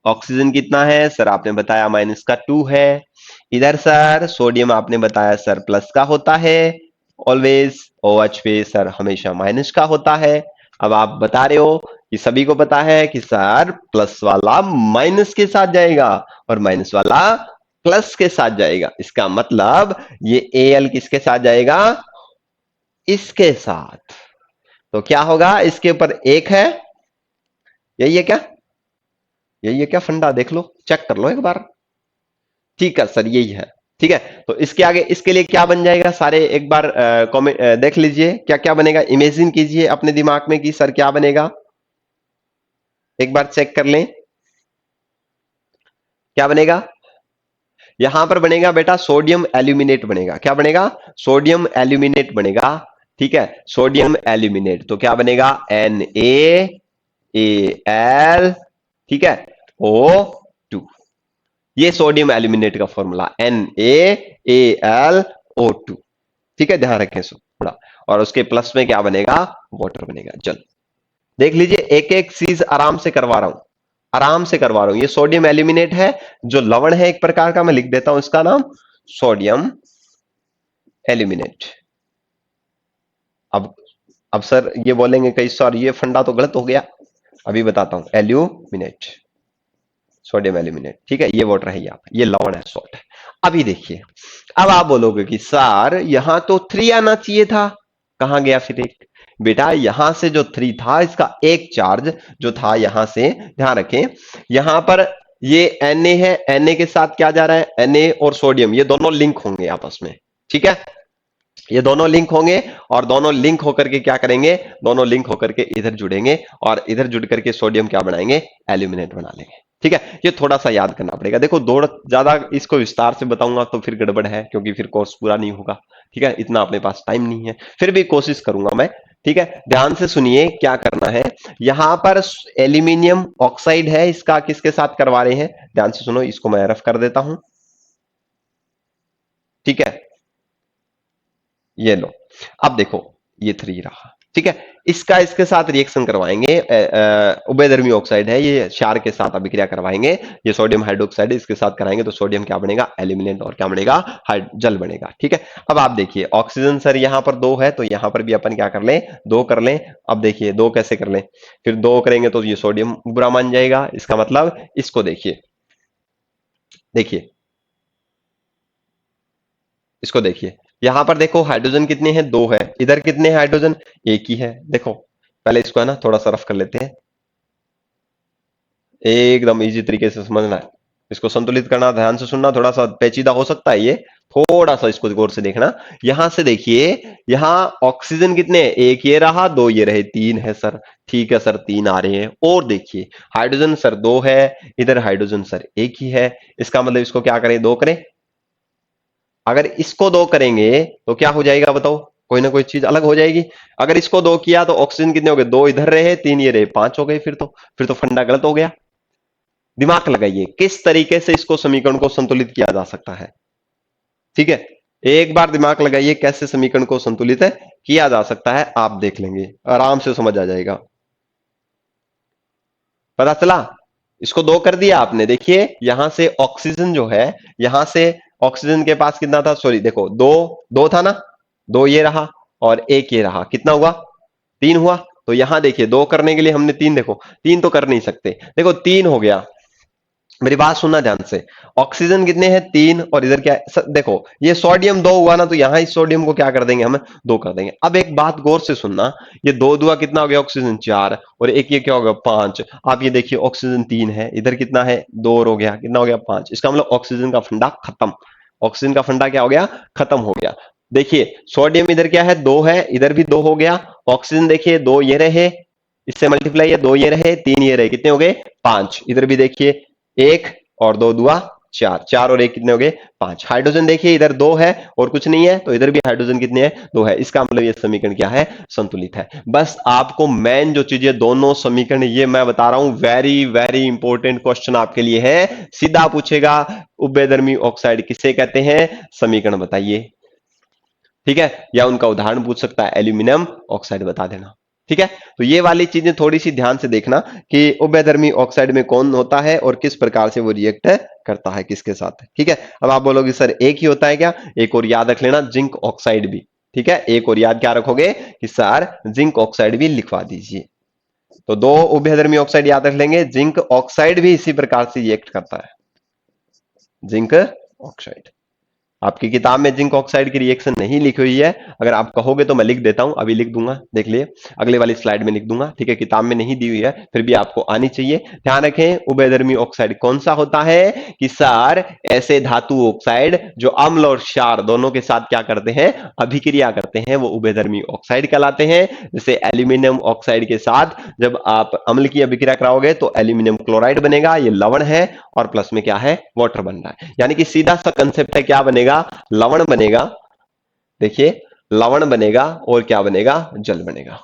ऑक्सीजन कितना है सर? आपने बताया माइनस का 2 है। इधर सर सोडियम आपने बताया सर प्लस का होता है, ऑलवेज। OH पे सर हमेशा माइनस का होता है। अब आप बता रहे हो कि सभी को पता है कि सर प्लस वाला माइनस के साथ जाएगा और माइनस वाला प्लस के साथ जाएगा। इसका मतलब ये Al किसके साथ जाएगा? इसके साथ। तो क्या होगा? इसके ऊपर एक है, यही है क्या? यही है क्या फंडा? देख लो, चेक कर लो एक बार। ठीक है सर, यही है। ठीक है, तो इसके आगे इसके लिए क्या बन जाएगा? सारे एक बार कमेंट देख लीजिए, क्या क्या बनेगा, इमेजिन कीजिए अपने दिमाग में कि सर क्या बनेगा। एक बार चेक कर लें, क्या बनेगा? यहां पर बनेगा बेटा सोडियम एल्यूमिनेट बनेगा। क्या बनेगा? सोडियम एल्यूमिनेट बनेगा। ठीक है, सोडियम एल्यूमिनेट। तो क्या बनेगा? NaAl, ठीक है, O2। ये सोडियम एल्यूमिनेट का फॉर्मूला NaAlO2। ठीक है, ध्यान रखें सो। थोड़ा, और उसके प्लस में क्या बनेगा, वाटर बनेगा, जल। देख लीजिए, एक एक चीज आराम से करवा रहा हूं, आराम से करवा रहा हूं। ये सोडियम एल्यूमिनेट है, जो लवण है एक प्रकार का, मैं लिख देता हूं इसका नाम सोडियम एल्यूमिनेट। अब अब सर ये बोलेंगे कई सर ये फंडा तो गलत हो गया, अभी बताता हूं। एल्यूमिनेट, सोडियम एल्यूमिनेट, ठीक है, ये वाटर है, ये लवण है, सॉल्ट है। अभी देखिए, अब आप बोलोगे कि सर यहां तो 3 आना चाहिए था, कहां गया फिर एक? बेटा यहां से जो 3 था, इसका एक चार्ज जो था यहां से, ध्यान रखें, यहां पर ये Na है, Na के साथ क्या जा रहा है, Na और सोडियम, ये दोनों लिंक होंगे आपस में, ठीक है, ये दोनों लिंक होंगे, और दोनों लिंक होकर के क्या करेंगे, दोनों लिंक होकर के इधर जुड़ेंगे, और इधर जुड़ करके सोडियम क्या बनाएंगे, एल्यूमिनेट बना लेंगे, ठीक है। ये थोड़ा सा याद करना पड़ेगा। देखो दो ज्यादा इसको विस्तार से बताऊंगा तो फिर गड़बड़ है, क्योंकि फिर कोर्स पूरा नहीं होगा, ठीक है, इतना अपने पास टाइम नहीं है, फिर भी कोशिश करूंगा मैं, ठीक है। ध्यान से सुनिए क्या करना है, यहां पर एल्यूमिनियम ऑक्साइड है, इसका किसके साथ करवा रहे हैं, ध्यान से सुनो, इसको मैं रफ कर देता हूं, ठीक है, ये लो। अब देखो ये 3 रहा, ठीक है, इसका इसके साथ रिएक्शन करवाएंगे, उभयधर्मी ऑक्साइड है ये, क्षार के साथ अभिक्रिया करवाएंगे, ये सोडियम हाइड्रोक्साइड इसके साथ कराएंगे, तो सोडियम क्या बनेगा, एल्यूमिनेट, और क्या बनेगा, जल बनेगा, ठीक है। अब आप देखिए ऑक्सीजन सर यहां पर 2 है, तो यहां पर भी अपन क्या कर लें, 2 कर लें। अब देखिए 2 कैसे कर लें, फिर 2 करेंगे तो ये सोडियम बुरा मान जाएगा, इसका मतलब इसको देखिए, देखिए इसको देखिए, यहां पर देखो हाइड्रोजन कितने हैं, 2 है, इधर कितने हैं हाइड्रोजन, एक ही है। देखो पहले इसको है ना थोड़ा सा रफ कर लेते हैं, एकदम इजी तरीके से समझना है, इसको संतुलित करना, ध्यान से सुनना, थोड़ा सा पेचीदा हो सकता है ये, थोड़ा सा इसको गौर से देखना। यहां से देखिए, यहां ऑक्सीजन कितने हैं, एक ये रहा, 2 ये रहे, 3 है सर, ठीक है सर, 3 आ रहे हैं। और देखिए हाइड्रोजन सर 2 है, इधर हाइड्रोजन सर एक ही है, इसका मतलब इसको क्या करें, 2 करें। अगर इसको 2 करेंगे तो क्या हो जाएगा बताओ, कोई ना कोई चीज अलग हो जाएगी। अगर इसको 2 किया तो ऑक्सीजन कितने हो गए, 2 इधर रहे, 3 ये रहे, 5 हो गए, फिर तो फंडा गलत हो गया। दिमाग लगाइए किस तरीके से इसको समीकरण को संतुलित किया जा सकता है, ठीक है, एक बार दिमाग लगाइए कैसे समीकरण को संतुलित है किया जा सकता है, आप देख लेंगे, आराम से समझ आ जाएगा। पता चला, इसको 2 कर दिया आपने, देखिए यहां से ऑक्सीजन जो है, यहां से ऑक्सीजन के पास कितना था, सॉरी देखो 2, 2 था ना, 2 ये रहा और एक ये रहा, कितना हुआ, 3 हुआ। तो यहां देखिए 2 करने के लिए हमने 3, देखो 3 तो कर नहीं सकते, देखो 3 हो गया। मेरी बात सुनना ध्यान से, ऑक्सीजन कितने हैं, 3, और इधर क्या है, देखो ये सोडियम 2 हुआ ना, तो यहां इस सोडियम को क्या कर देंगे हम, 2 कर देंगे। अब एक बात गौर से सुनना, ये 2 दुआ कितना हो गया, ऑक्सीजन 4, और एक ये क्या हो गया, 5। आप ये देखिए ऑक्सीजन 3 है, इधर कितना है, 2 और हो गया, कितना हो गया, 5। इसका मतलब ऑक्सीजन का फंडा खत्म, ऑक्सीजन का फंडा क्या हो गया, खत्म हो गया। देखिए सोडियम इधर क्या है, 2 है, इधर भी 2 हो गया, ऑक्सीजन देखिए 2 ये रहे, इससे मल्टीप्लाई है, 2 ये रहे, 3 ये रहे, कितने हो गए, 5। इधर भी देखिए 1 और 2 दुआ 4, 4 और 1 कितने हो गए, 5। हाइड्रोजन देखिए इधर 2 है और कुछ नहीं है, तो इधर भी हाइड्रोजन कितने हैं, 2 है, इसका मतलब ये समीकरण क्या है, संतुलित है। बस आपको मेन जो चीजें, दोनों समीकरण ये मैं बता रहा हूं, वेरी वेरी इंपॉर्टेंट क्वेश्चन आपके लिए है, सीधा पूछेगा उभयधर्मी ऑक्साइड किसे कहते हैं, समीकरण बताइए, ठीक है, या उनका उदाहरण पूछ सकता है, एल्यूमिनियम ऑक्साइड बता देना, ठीक है। तो ये वाली चीजें थोड़ी सी ध्यान से देखना कि उभयधर्मी ऑक्साइड में कौन होता है और किस प्रकार से वो रिएक्ट करता है किसके साथ, ठीक है। अब आप बोलोगे सर एक ही होता है क्या, एक और याद रख लेना, जिंक ऑक्साइड भी, ठीक है, एक और याद क्या रखोगे कि सर जिंक ऑक्साइड भी लिखवा दीजिए। तो 2 उभयधर्मी ऑक्साइड याद रख लेंगे, जिंक ऑक्साइड भी इसी प्रकार से रिएक्ट करता है, जिंक ऑक्साइड। आपकी किताब में जिंक ऑक्साइड की रिएक्शन नहीं लिखी हुई है, अगर आप कहोगे तो मैं लिख देता हूं, अभी लिख दूंगा, देख लिए अगले वाली स्लाइड में लिख दूंगा, ठीक है, किताब में नहीं दी हुई है, फिर भी आपको आनी चाहिए। ध्यान रखें उभयधर्मी ऑक्साइड कौन सा होता है कि सर ऐसे धातु ऑक्साइड जो अम्ल और क्षार दोनों के साथ क्या करते हैं, अभिक्रिया करते हैं, वो उभयधर्मी ऑक्साइड कहलाते हैं। जैसे एल्यूमिनियम ऑक्साइड के साथ जब आप अम्ल की अभिक्रिया कराओगे तो एल्यूमिनियम क्लोराइड बनेगा, ये लवण है, और प्लस में क्या है, वाटर बन रहा है, यानी कि सीधा सा कंसेप्ट है, क्या बनेगा, लवण बनेगा, देखिए लवण बनेगा और क्या बनेगा, जल बनेगा,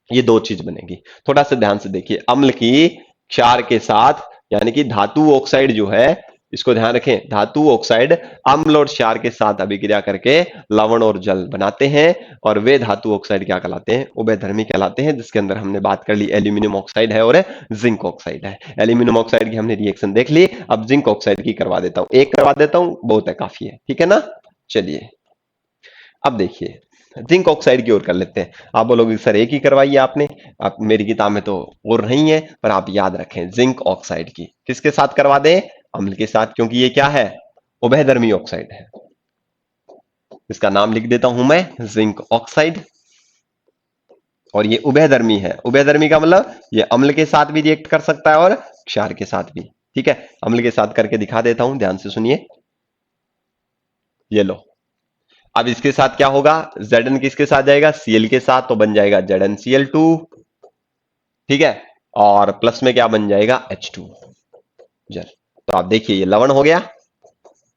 ये 2 चीज बनेगी। थोड़ा सा ध्यान से देखिए, अम्ल की क्षार के साथ, यानी कि धातु ऑक्साइड जो है इसको ध्यान रखें, धातु ऑक्साइड अम्ल और क्षार के साथ अभिक्रिया करके लवण और जल बनाते हैं, और वे धातु ऑक्साइड क्या कहलाते हैं? उभयधर्मी कहलाते हैं, जिसके अंदर हमने बात कर ली एल्यूमिनियम ऑक्साइड है और जिंक ऑक्साइड है। एल्यूमिनियम ऑक्साइड की हमने रिएक्शन देख ली, अब जिंक ऑक्साइड की करवा देता हूं, एक करवा देता हूं, बहुत है, काफी है, ठीक है ना। चलिए अब देखिए जिंक ऑक्साइड की ओर कर लेते हैं। आप बोलोगे सर एक ही करवाई है आपने, आप मेरी किताब में तो और नहीं है, पर आप याद रखें जिंक ऑक्साइड की किसके साथ करवा दें? अम्ल के साथ, क्योंकि ये क्या है? उभयधर्मी ऑक्साइड है। इसका नाम लिख देता हूं मैं जिंक ऑक्साइड, और ये उभयधर्मी है। उभयधर्मी का मतलब ये अम्ल के साथ भी रिएक्ट कर सकता है और क्षार के साथ भी, ठीक है। अम्ल के साथ करके दिखा देता हूं, ध्यान से सुनिए। ये लो, अब इसके साथ क्या होगा? Zn किसके साथ जाएगा? Cl के साथ, तो बन जाएगा ZnCl2, ठीक है। और प्लस में क्या बन जाएगा? H2, जल। तो आप देखिए ये लवण हो गया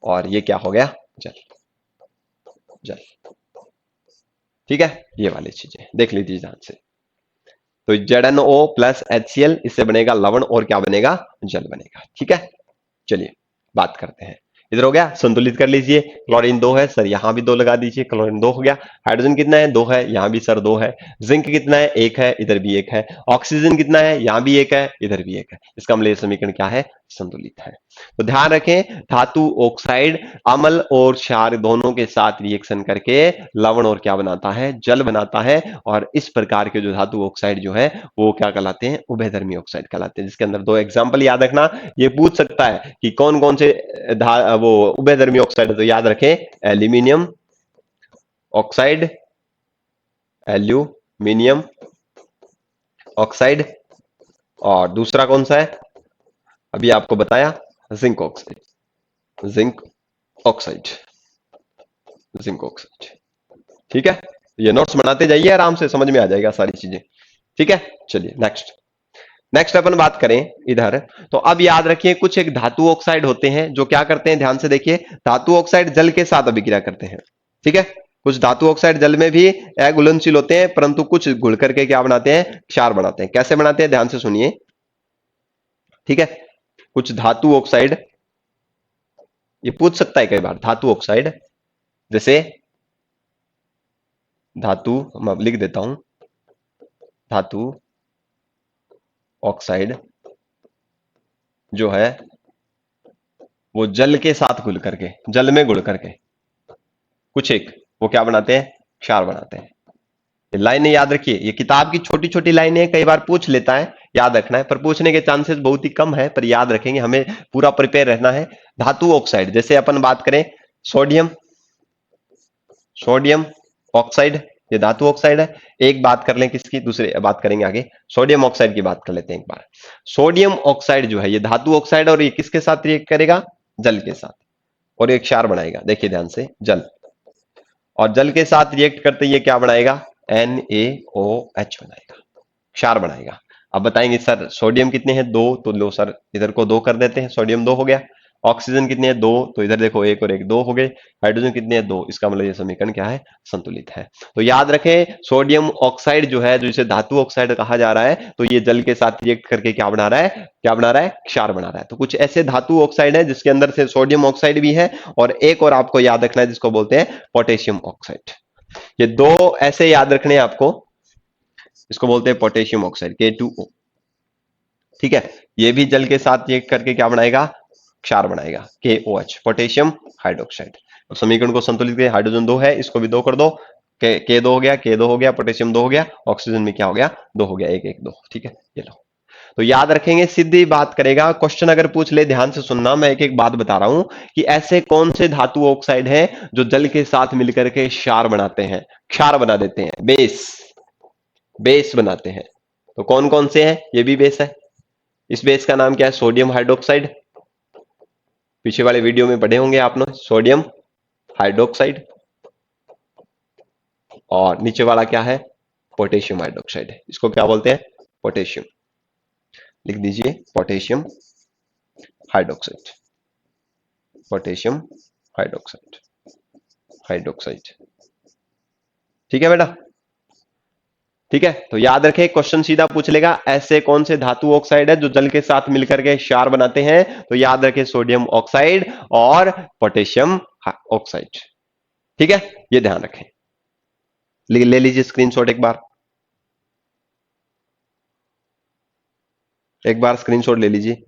और ये क्या हो गया? जल, जल, ठीक है। ये वाली चीजें देख लीजिए ध्यान से। तो ZnO प्लस HCl, इससे बनेगा लवण और क्या बनेगा? जल बनेगा, ठीक है। चलिए बात करते हैं। इधर हो गया, संतुलित कर लीजिए। क्लोरीन 2 है सर, यहां भी 2 लगा दीजिए, क्लोरीन 2 हो गया। हाइड्रोजन कितना है? 2 है, यहां भी सर 2 है। जिंक कितना है? 1 है, इधर भी 1 है। ऑक्सीजन कितना है? यहां भी 1 है, इधर भी 1 है। इसका मतलब ये समीकरण क्या है? संतुलित है। तो ध्यान रखें, धातु ऑक्साइड अम्ल और क्षार दोनों के साथ रिएक्शन करके लवण और क्या बनाता है? जल बनाता है। और इस प्रकार के जो धातु ऑक्साइड जो है वो क्या कहलाते हैं? उभयधर्मी ऑक्साइड कहलाते हैं, जिसके अंदर 2 एग्जाम्पल याद रखना। ये पूछ सकता है कि कौन कौन से वो उभयधर्मी ऑक्साइड है, तो याद रखें एल्यूमिनियम ऑक्साइड, एल्यूमिनियम ऑक्साइड, और दूसरा कौन सा है? अभी आपको बताया, zinc oxide, zinc oxide, zinc oxide, ठीक है। ये नोट्स बनाते जाइए, आराम से समझ में आ जाएगा सारी चीजें, ठीक है। चलिए नेक्स्ट, नेक्स्ट अपन बात करें इधर। तो अब याद रखिए कुछ एक धातु ऑक्साइड होते हैं जो क्या करते हैं, ध्यान से देखिए। धातु ऑक्साइड जल के साथ अभिक्रिया करते हैं, ठीक है। कुछ धातु ऑक्साइड जल में भी अघुलनशील होते हैं, परंतु कुछ घुल करके क्या बनाते हैं? क्षार बनाते हैं। कैसे बनाते हैं? ध्यान से सुनिए, ठीक है। कुछ धातु ऑक्साइड, ये पूछ सकता है कई बार, धातु ऑक्साइड जैसे धातु, मैं लिख देता हूं, धातु ऑक्साइड जो है वो जल के साथ घुल करके, जल में घुल करके कुछ एक वो क्या बनाते हैं? क्षार बनाते हैं। ये लाइनें याद रखिए, ये किताब की छोटी छोटी लाइनें, कई बार पूछ लेता है, याद रखना है, पर पूछने के चांसेस बहुत ही कम है, पर याद रखेंगे, हमें पूरा प्रिपेयर रहना है। धातु ऑक्साइड जैसे अपन बात करें सोडियम, सोडियम ऑक्साइड, ये धातु ऑक्साइड है। एक बात कर लें किसकी, दूसरे बात करेंगे आगे, सोडियम ऑक्साइड की बात कर लेते हैं एक बार। सोडियम ऑक्साइड जो है ये धातु ऑक्साइड, और ये किसके साथ रिएक्ट करेगा? जल के साथ, और एक क्षार बनाएगा। देखिए ध्यान से, जल, और जल के साथ रिएक्ट करते ये क्या बनाएगा? NaOH बनाएगा, क्षार बनाएगा। अब बताएंगे सर सोडियम कितने हैं? 2, तो लो सर इधर को 2 कर देते हैं, सोडियम 2 हो गया। ऑक्सीजन कितने हैं? 2, तो इधर देखो 1 और 1 2 हो गए। हाइड्रोजन कितने हैं? 2, इसका मतलब ये समीकरण क्या है? संतुलित है। तो याद रखें सोडियम ऑक्साइड जो है, जो इसे धातु ऑक्साइड कहा जा रहा है, तो ये जल के साथ रिएक्ट करके क्या बना रहा है? क्या बना रहा है? क्षार बना रहा है। तो कुछ ऐसे धातु ऑक्साइड है जिसके अंदर से सोडियम ऑक्साइड भी है, और एक और आपको याद रखना है जिसको बोलते हैं पोटेशियम ऑक्साइड। ये 2 ऐसे याद रखने हैं आपको, इसको बोलते हैं पोटेशियम ऑक्साइड K2O, ठीक है। ये भी जल के साथ रिएक्ट करके क्या बनाएगा? क्षार बनाएगा, KOH, पोटेशियम हाइड्रोक्साइड। अब समीकरण को संतुलित करें, हाइड्रोजन 2 है, इसको भी 2 कर दो, K2 हो गया, K2 हो गया, पोटेशियम 2 हो गया, ऑक्सीजन में क्या हो गया? 2 हो गया, 1 1 2, ठीक है। ये लो, तो याद रखेंगे, सीधी बात करेगा। क्वेश्चन अगर पूछ ले, ध्यान से सुनना, मैं एक एक बात बता रहा हूं कि ऐसे कौन से धातु ऑक्साइड हैं जो जल के साथ मिलकर के क्षार बनाते हैं, क्षार बना देते हैं, बेस, बेस बनाते हैं। तो कौन कौन से हैं? ये भी बेस है। इस बेस का नाम क्या है? Sodium hydroxide. पीछे वाले वीडियो में पढ़े होंगे आपने, सोडियम हाइड्रोक्साइड। और नीचे वाला क्या है? Potassium hydroxide. इसको क्या बोलते हैं? पोटेशियम। लिख दीजिए potassium hydroxide, potassium hydroxide, hydroxide, ठीक है बेटा। ठीक है, तो याद रखें, क्वेश्चन सीधा पूछ लेगा ऐसे कौन से धातु ऑक्साइड है जो जल के साथ मिलकर के क्षार बनाते हैं, तो याद रखें सोडियम ऑक्साइड और पोटेशियम ऑक्साइड। ठीक है, ये ध्यान रखें। ले लीजिए स्क्रीनशॉट, एक बार स्क्रीनशॉट ले लीजिए।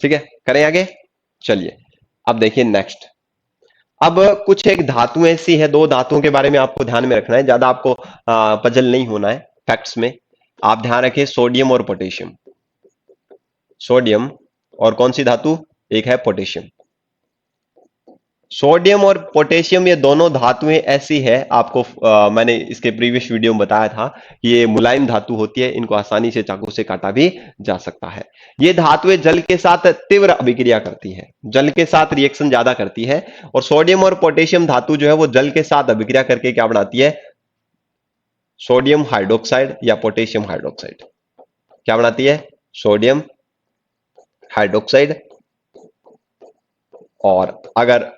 ठीक है, करें आगे। चलिए, अब देखिए नेक्स्ट। अब कुछ एक धातु ऐसी है, दो धातुओं के बारे में आपको ध्यान में रखना है, ज्यादा आपको पजल नहीं होना है फैक्ट्स में। आप ध्यान रखें, सोडियम और पोटेशियम। सोडियम और कौन सी धातु, एक है पोटेशियम। सोडियम और पोटेशियम ये दोनों धातुएं ऐसी है, आपको मैंने इसके प्रीवियस वीडियो में बताया था कि ये मुलायम धातु होती है, इनको आसानी से चाकू से काटा भी जा सकता है। ये धातुएं जल के साथ तीव्र अभिक्रिया करती है, जल के साथ रिएक्शन ज्यादा करती है। और सोडियम और पोटेशियम धातु जो है वो जल के साथ अभिक्रिया करके क्या बनाती है, सोडियम हाइड्रोक्साइड या पोटेशियम हाइड्रोक्साइड। क्या बनाती है, सोडियम हाइड्रोक्साइड। और अगर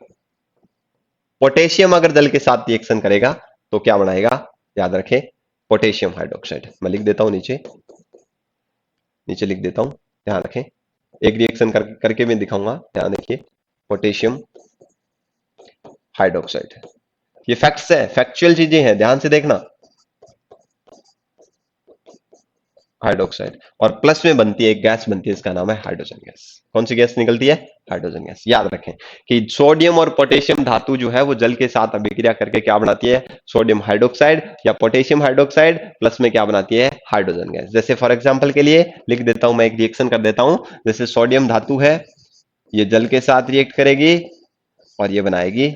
पोटेशियम अगर जल के साथ रिएक्शन करेगा तो क्या बनाएगा, याद रखें, पोटेशियम हाइड्रोक्साइड। मैं लिख देता हूं नीचे, नीचे लिख देता हूं, ध्यान रखें। एक रिएक्शन करके मैं दिखाऊंगा, ध्यान देखिए, पोटेशियम हाइड्रोक्साइड। ये फैक्ट्स है, फैक्चुअल चीजें हैं, ध्यान से देखना। हाइड्रोक्साइड और प्लस में बनती है एक गैस, बनती है, इसका नाम है हाइड्रोजन गैस। कौन सी गैस निकलती है, हाइड्रोजन गैस। याद रखें कि सोडियम और पोटेशियम धातु जो है वो जल के साथ अभिक्रिया करके क्या बनाती है, सोडियम हाइड्रोक्साइड या पोटेशियम हाइड्रोक्साइड, प्लस में क्या बनाती है, हाइड्रोजन गैस। जैसे फॉर एग्जाम्पल के लिए लिख देता हूं, मैं एक रिएक्शन कर देता हूं। जैसे सोडियम धातु है, ये जल के साथ रिएक्ट करेगी और ये बनाएगी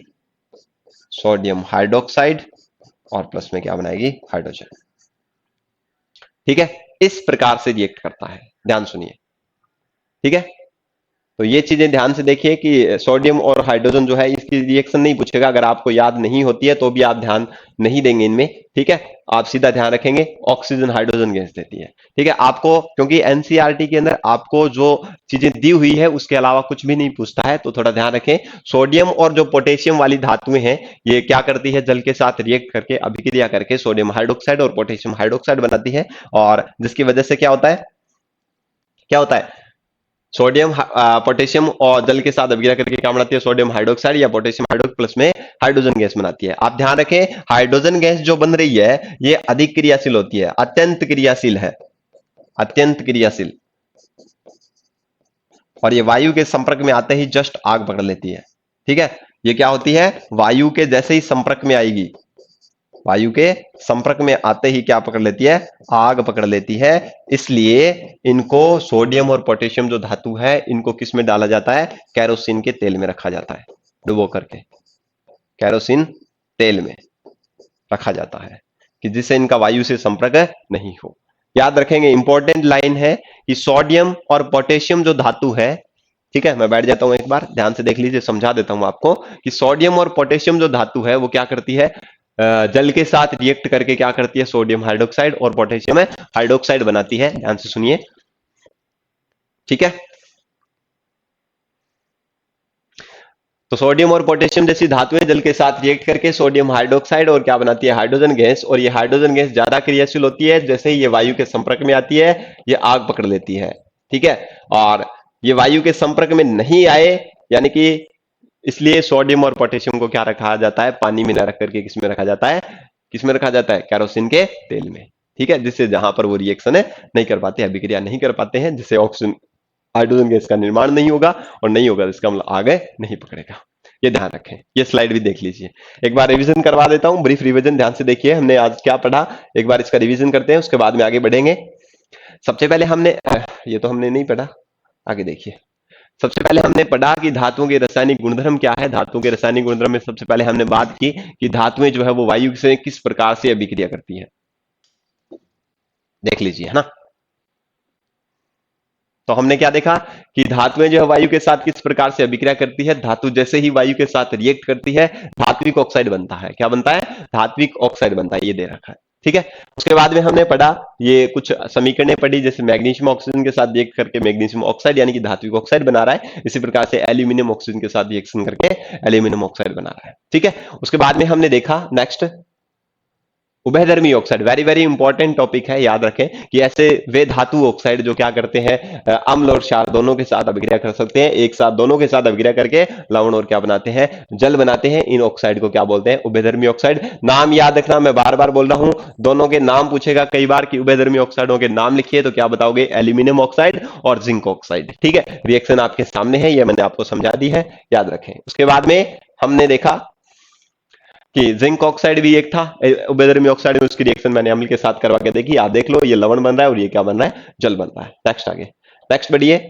सोडियम हाइड्रोक्साइड और प्लस में क्या बनाएगी, हाइड्रोजन। ठीक है, इस प्रकार से रिएक्ट करता है, ध्यान सुनिए। ठीक है, तो ये चीजें ध्यान से देखिए कि सोडियम और हाइड्रोजन जो है इसकी रिएक्शन नहीं पूछेगा, अगर आपको याद नहीं होती है तो भी आप ध्यान नहीं देंगे इनमें। ठीक है, आप सीधा ध्यान रखेंगे ऑक्सीजन हाइड्रोजन गैस देती है। ठीक है, आपको क्योंकि एनसीईआरटी के अंदर आपको जो चीजें दी हुई है उसके अलावा कुछ भी नहीं पूछता है, तो थोड़ा ध्यान रखें। सोडियम और जो पोटेशियम वाली धातुएं हैं ये क्या करती है, जल के साथ रिएक्ट करके अभिक्रिया करके सोडियम हाइड्रोक्साइड और पोटेशियम हाइड्रोक्साइड बनाती है। और जिसकी वजह से क्या होता है, क्या होता है, सोडियम पोटेशियम और जल के साथ अभिक्रिया करके क्या बनाती है, सोडियम हाइड्रोक्साइड या पोटेशियम हाइड्रोक्साइड प्लस में हाइड्रोजन गैस बनाती है। आप ध्यान रखें, हाइड्रोजन गैस जो बन रही है ये अधिक क्रियाशील होती है, अत्यंत क्रियाशील है, अत्यंत क्रियाशील। और ये वायु के संपर्क में आते ही जस्ट आग पकड़ लेती है। ठीक है, ये क्या होती है, वायु के जैसे ही संपर्क में आएगी, वायु के संपर्क में आते ही क्या पकड़ लेती है, आग पकड़ लेती है। इसलिए इनको सोडियम और पोटेशियम जो धातु है इनको किस में डाला जाता है, कैरोसिन के तेल में रखा जाता है, डुबो करके कैरोसिन तेल में रखा जाता है कि जिससे इनका वायु से संपर्क नहीं हो। याद रखेंगे, इंपॉर्टेंट लाइन है कि सोडियम और पोटेशियम जो धातु है, ठीक है, मैं बैठ जाता हूं, एक बार ध्यान से देख लीजिए, समझा देता हूं आपको कि सोडियम और पोटेशियम जो धातु है वो क्या करती है, जल के साथ रिएक्ट करके क्या करती है, सोडियम हाइड्रोक्साइड और पोटेशियम हाइड्रोक्साइड बनाती है। ध्यान से सुनिए, ठीक है। तो सोडियम और पोटेशियम जैसी धातुएं जल के साथ रिएक्ट करके सोडियम हाइड्रोक्साइड और क्या बनाती है, हाइड्रोजन गैस। और ये हाइड्रोजन गैस ज्यादा क्रियाशील होती है, जैसे ही ये वायु के संपर्क में आती है ये आग पकड़ लेती है। ठीक है, और ये वायु के संपर्क में नहीं आए, यानी कि इसलिए सोडियम और पोटेशियम को क्या रखा जाता है, पानी में न रख करके किस में रखा जाता है, किस में रखा जाता है, कैरोसिन के तेल में। ठीक है, जिससे जहां पर वो रिएक्शन है नहीं कर पाते, अभिक्रिया नहीं कर पाते हैं, जिससे ऑक्सीजन हाइड्रोजन गैस का निर्माण नहीं होगा, और नहीं होगा इसका मतलब आगे नहीं पकड़ेगा। ये ध्यान रखें, ये स्लाइड भी देख लीजिए। एक बार रिवीजन करवा देता हूं, ब्रीफ रिवीजन, ध्यान से देखिए हमने आज क्या पढ़ा, एक बार इसका रिवीजन करते हैं, उसके बाद में आगे बढ़ेंगे। सबसे पहले हमने ये तो हमने नहीं पढ़ा, आगे देखिए। सबसे पहले हमने पढ़ा कि धातुओं के रासायनिक गुणधर्म क्या है। धातुओं के रासायनिक गुणधर्म में सबसे पहले हमने बात की कि धातुएं जो है वो वायु से किस प्रकार से अभिक्रिया करती है, देख लीजिए, है ना। तो हमने क्या देखा कि धातुएं जो है वायु के साथ किस प्रकार से अभिक्रिया करती है, धातु जैसे ही वायु के साथ रिएक्ट करती है धात्विक ऑक्साइड बनता है। क्या बनता है? धात्विक ऑक्साइड बनता है, ये दे रखा है। ठीक है, उसके बाद में हमने पढ़ा ये कुछ समीकरणें पढ़ी, जैसे मैग्नीशियम ऑक्सीजन के साथ रिएक्ट करके मैग्नीशियम ऑक्साइड यानी कि धात्विक ऑक्साइड बना रहा है, इसी प्रकार से एल्यूमिनियम ऑक्सीजन के साथ रिएक्शन करके एल्यूमिनियम ऑक्साइड बना रहा है। ठीक है, उसके बाद में हमने देखा नेक्स्ट उभयधर्मी oxide, very very important topic है, याद रखें कि ऐसे वे धातु ऑक्साइड जो क्या करते हैं, अम्ल और क्षार दोनों के साथ अभिक्रिया कर सकते हैं, एक साथ दोनों के साथ अभिक्रिया करके लवण और क्या बनाते हैं, जल बनाते हैं। इन ऑक्साइड को क्या बोलते हैं? उभयधर्मी ऑक्साइड। नाम याद रखना, मैं बार बार बोल रहा हूं, दोनों के नाम पूछेगा कई बार कि उभयधर्मी ऑक्साइडों के नाम लिखिए, तो क्या बताओगे? एल्यूमिनियम ऑक्साइड और जिंक ऑक्साइड। ठीक है, रिएक्शन आपके सामने है, ये मैंने आपको समझा दी है, याद रखें। उसके बाद में हमने देखा कि जिंक ऑक्साइड भी एक था उभयधर्मी ऑक्साइड में, उसकी रिएक्शन मैंने अम्ल के साथ करवा के देखी, आप देख लो, ये लवण बन रहा है और ये क्या बन रहा है? जल बन रहा है। नेक्स्ट आगे, नेक्स्ट बढ़िए।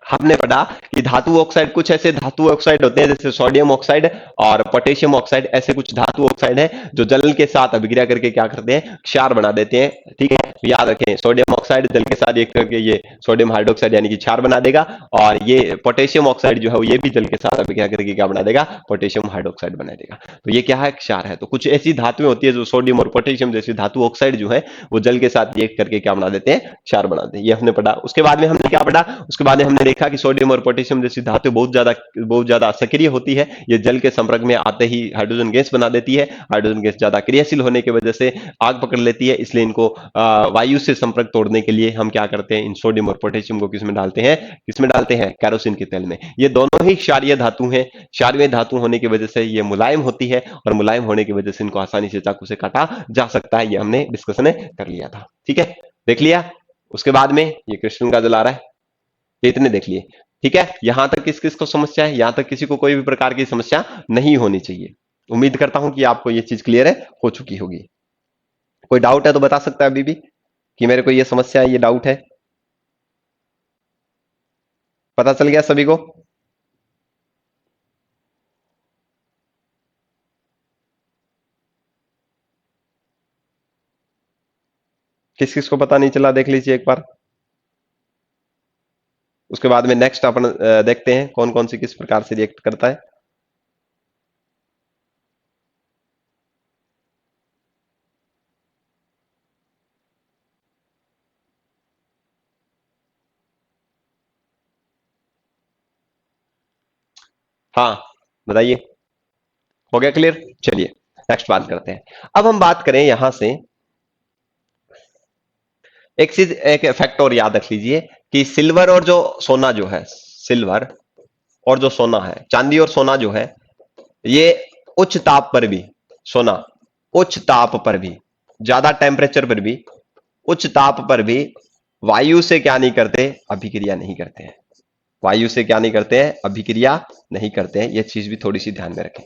हमने पढ़ा कि धातु ऑक्साइड, कुछ ऐसे धातु ऑक्साइड होते हैं जैसे सोडियम ऑक्साइड और पोटेशियम ऑक्साइड, ऐसे कुछ धातु ऑक्साइड है जो जल के साथ अभिक्रिया करके क्या करते हैं? क्षार बना देते हैं। ठीक है, याद रखें, सोडियम ऑक्साइड जल के साथ एक करके ये सोडियम हाइड्रोक्साइड यानी कि क्षार बना देगा, और ये पोटेशियम ऑक्साइड जो है ये भी जल के साथ अभिक्रिया करके क्या बना देगा? पोटेशियम हाइड्रोक्साइड बना देगा। तो ये क्या है? क्षार है। तो कुछ ऐसी धातुएं होती है जो सोडियम और पोटेशियम जैसी धातु ऑक्साइड जो है वो जल के साथ रिएक्ट करके क्या बना देते हैं? क्षार बना देते हैं। ये हमने पढ़ा। उसके बाद में हमने क्या पढ़ा? उसके बाद में हमने देखा कि सोडियम और पोटेशियम जैसी धातु बहुत ज्यादा सक्रिय होती है, ये जल के संपर्क में आते ही हाइड्रोजन गैस बना देती है। हाइड्रोजन गैस ज्यादा क्रियाशील होने की वजह से आग पकड़ लेती है, इसलिए इनको वायु से संपर्क तोड़ने के लिए हम क्या करते हैं? इन सोडियम और पोटेशियम को किसमें डालते हैं? किसमें डालते हैं? कैरोसिन के तेल में। ये दोनों ही क्षारीय धातु हैं। क्षारीय धातु होने की वजह से ये मुलायम होती है, और मुलायम होने की वजह से इनको आसानी से चाकू से काटा जा सकता है। ये हमने डिस्कशन कर लिया था। ठीक है, देख लिया। उसके बाद में ये कृष्ण का जल आ रहा है, ये इतने देख लिए। ठीक है, यहां तक किस किस को समस्या है? यहां तक किसी को कोई भी प्रकार की समस्या नहीं होनी चाहिए। उम्मीद करता हूं कि आपको ये चीज क्लियर है, हो चुकी होगी। कोई डाउट है तो बता सकता है अभी भी कि मेरे को ये समस्या है, ये डाउट है? पता चल गया सभी को? किस किस को पता नहीं चला देख लीजिए एक बार। उसके बाद में नेक्स्ट अपन देखते हैं कौन कौन सी किस प्रकार से रिएक्ट करता है। हाँ, बताइए। हो गया क्लियर? चलिए नेक्स्ट बात करते हैं। अब हम बात करें यहां से एक चीज, एक फैक्ट और याद रख लीजिए कि सिल्वर और जो सोना जो है, सिल्वर और जो सोना है, चांदी और सोना जो है, ये उच्च ताप पर भी, सोना उच्च ताप पर भी, ज्यादा टेम्परेचर पर भी, उच्च ताप पर भी वायु से क्या नहीं करते? अभिक्रिया नहीं करते हैं। वायु से क्या नहीं करते हैं? अभिक्रिया नहीं करते हैं। यह चीज भी थोड़ी सी ध्यान में रखें,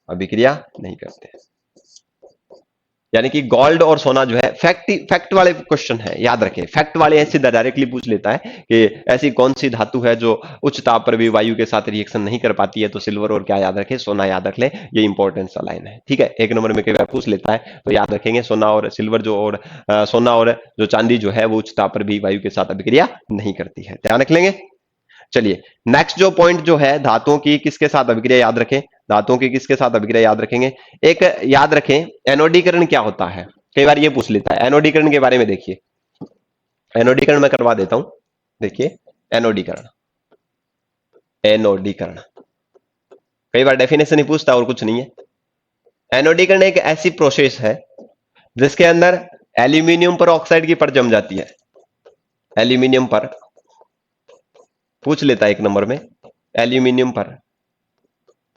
अभिक्रिया नहीं करते हैं। यानी कि गोल्ड और सोना जो है, फैक्ट वाले क्वेश्चन है, याद रखें। फैक्ट वाले ऐसे डायरेक्टली पूछ लेता है कि ऐसी कौन सी धातु है जो उच्च ताप पर भी वायु के साथ रिएक्शन नहीं कर पाती है, तो सिल्वर और क्या याद रखें? सोना याद रख ले, ये इंपॉर्टेंट सा लाइन है। ठीक है, एक नंबर में कई बार पूछ लेता है, तो याद रखेंगे सोना और सिल्वर जो, और सोना और जो चांदी जो है वो उच्च ताप पर भी वायु के साथ अभिक्रिया नहीं करती है, ध्यान रख लेंगे। चलिए नेक्स्ट जो पॉइंट जो है, धातुओं की किसके साथ अभिक्रिया याद रखें? धातुओं की किसके साथ अभिक्रिया याद रखेंगे? एक याद रखें, एनोडीकरण क्या होता है? कई बार ये पूछ लेता है। एनोडीकरण के बारे में देखिए, एनोडीकरण मैं करवा देता हूं। देखिए एनोडीकरण, एनोडीकरण कई बार डेफिनेशन ही पूछता है और कुछ नहीं है। एनोडीकरण एक ऐसी प्रोसेस है जिसके अंदर एल्यूमिनियम पर ऑक्साइड की परत जम जाती है। एल्यूमिनियम पर पूछ लेता है एक नंबर में, एल्यूमिनियम पर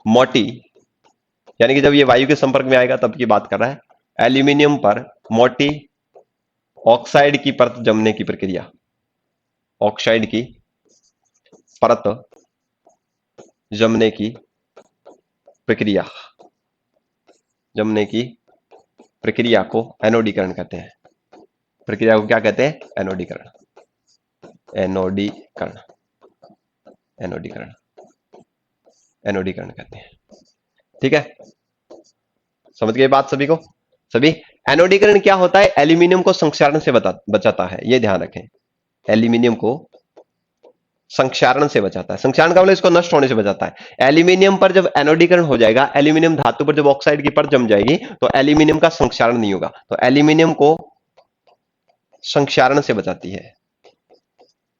मोटी, यानी कि जब ये वायु के संपर्क में आएगा तब की बात कर रहा है, एल्यूमिनियम पर मोटी ऑक्साइड की परत जमने की प्रक्रिया, ऑक्साइड की परत जमने की प्रक्रिया, जमने की प्रक्रिया को एनोडीकरण कहते हैं। प्रक्रिया को क्या कहते हैं? एनोडीकरण, एनोडीकरण, एनोडीकरण, एनोडीकरण कहते हैं। ठीक है, समझ गए बात सभी को? सभी एनोडीकरण क्या होता है? एल्यूमिनियम को संक्षारण से बचाता है, ये ध्यान रखें। एल्यूमिनियम को संक्षारण से बचाता है। संक्षारण का मतलब इसको नष्ट होने से बचाता है। एल्यूमिनियम पर जब एनोडीकरण हो जाएगा, एल्यूमिनियम धातु पर जब ऑक्साइड की परत जम जाएगी तो एल्यूमिनियम का संक्षारण नहीं होगा, तो एल्यूमिनियम को संक्षारण से बचाती है,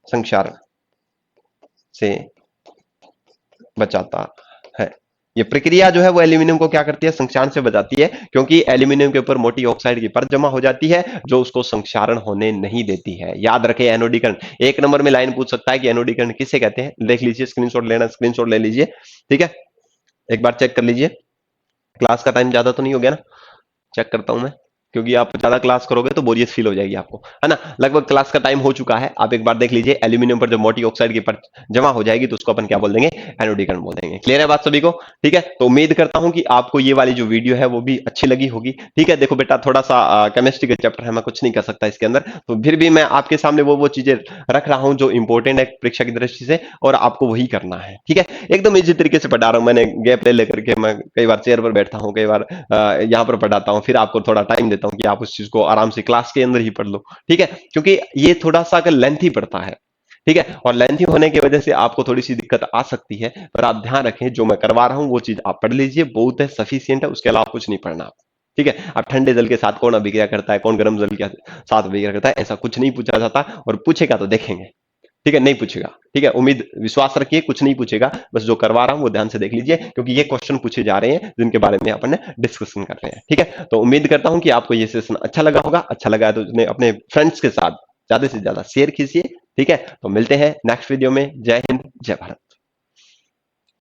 संक्षारण से बचाता है। ये प्रक्रिया जो है वो एल्यूमिनियम को क्या करती है, संक्षारण से बचाती है, क्योंकि एल्यूमिनियम के ऊपर मोटी ऑक्साइड की परत जमा हो जाती है जो उसको संक्षारण होने नहीं देती है। याद रखें एनोडीकरण, एक नंबर में लाइन पूछ सकता है कि एनोडीकरण किसे कहते हैं, देख लीजिए, स्क्रीनशॉट लेना, स्क्रीनशॉट ले लीजिए, ठीक है, एक बार चेक कर लीजिए। क्लास का टाइम ज्यादा तो नहीं हो गया ना, चेक करता हूं मैं, क्योंकि आप ज्यादा क्लास करोगे तो बोरियत फील हो जाएगी आपको, है ना। लगभग क्लास का टाइम हो चुका है, आप एक बार देख लीजिए। एल्यूमिनियम पर जब मोटी ऑक्साइड की परत जमा हो जाएगी तो उसको अपन क्या बोल देंगे, एनोडीकरण बोल देंगे। क्लियर है बात सभी को, ठीक है। तो उम्मीद करता हूं कि आपको ये वाली जो वीडियो है वो भी अच्छी लगी होगी, ठीक है। देखो बेटा, थोड़ा सा केमिस्ट्री का चैप्टर है, मैं कुछ नहीं कर सकता इसके अंदर, तो फिर भी मैं आपके सामने वो चीजें रख रहा हूं जो इंपॉर्टेंट है परीक्षा की दृष्टि से, और आपको वही करना है, ठीक है। एकदम इसी तरीके से पढ़ा रहा हूं, मैंने गैप ले लेकर के, मैं कई बार चेयर पर बैठता हूं, कई बार यहाँ पर पढ़ाता हूँ, फिर आपको थोड़ा टाइम देता हूँ कि आप उस चीज को आराम से क्लास के अंदर ही पढ़ लो, ठीक है। क्योंकि ये थोड़ा सा अगर लेंथी पड़ता है, ठीक है, और लेंथी होने की वजह से आपको थोड़ी सी दिक्कत आ सकती है, पर आप ध्यान रखें जो मैं करवा रहा हूं वो चीज आप पढ़ लीजिए, बहुत है, सफिशियंट है, उसके अलावा कुछ नहीं पढ़ना, ठीक है। अब ठंडे जल के साथ कौन अभिक्रिया करता है, कौन गर्म जल के साथ अभिक्रिया करता है, ऐसा कुछ नहीं पूछा जाता, और पूछेगा तो देखेंगे, ठीक है, नहीं पूछेगा, ठीक है। उम्मीद, विश्वास रखिए, कुछ नहीं पूछेगा, बस जो करवा रहा हूं वो ध्यान से देख लीजिए, क्योंकि ये क्वेश्चन पूछे जा रहे हैं जिनके बारे में अपन डिस्कशन कर रहे हैं, ठीक है। तो उम्मीद करता हूं कि आपको ये सेशन अच्छा लगा होगा, अच्छा लगा है तो अपने फ्रेंड्स के साथ ज्यादा से ज्यादा शेयर कीजिए, ठीक है। तो मिलते हैं नेक्स्ट वीडियो में। जय हिंद, जय भारत।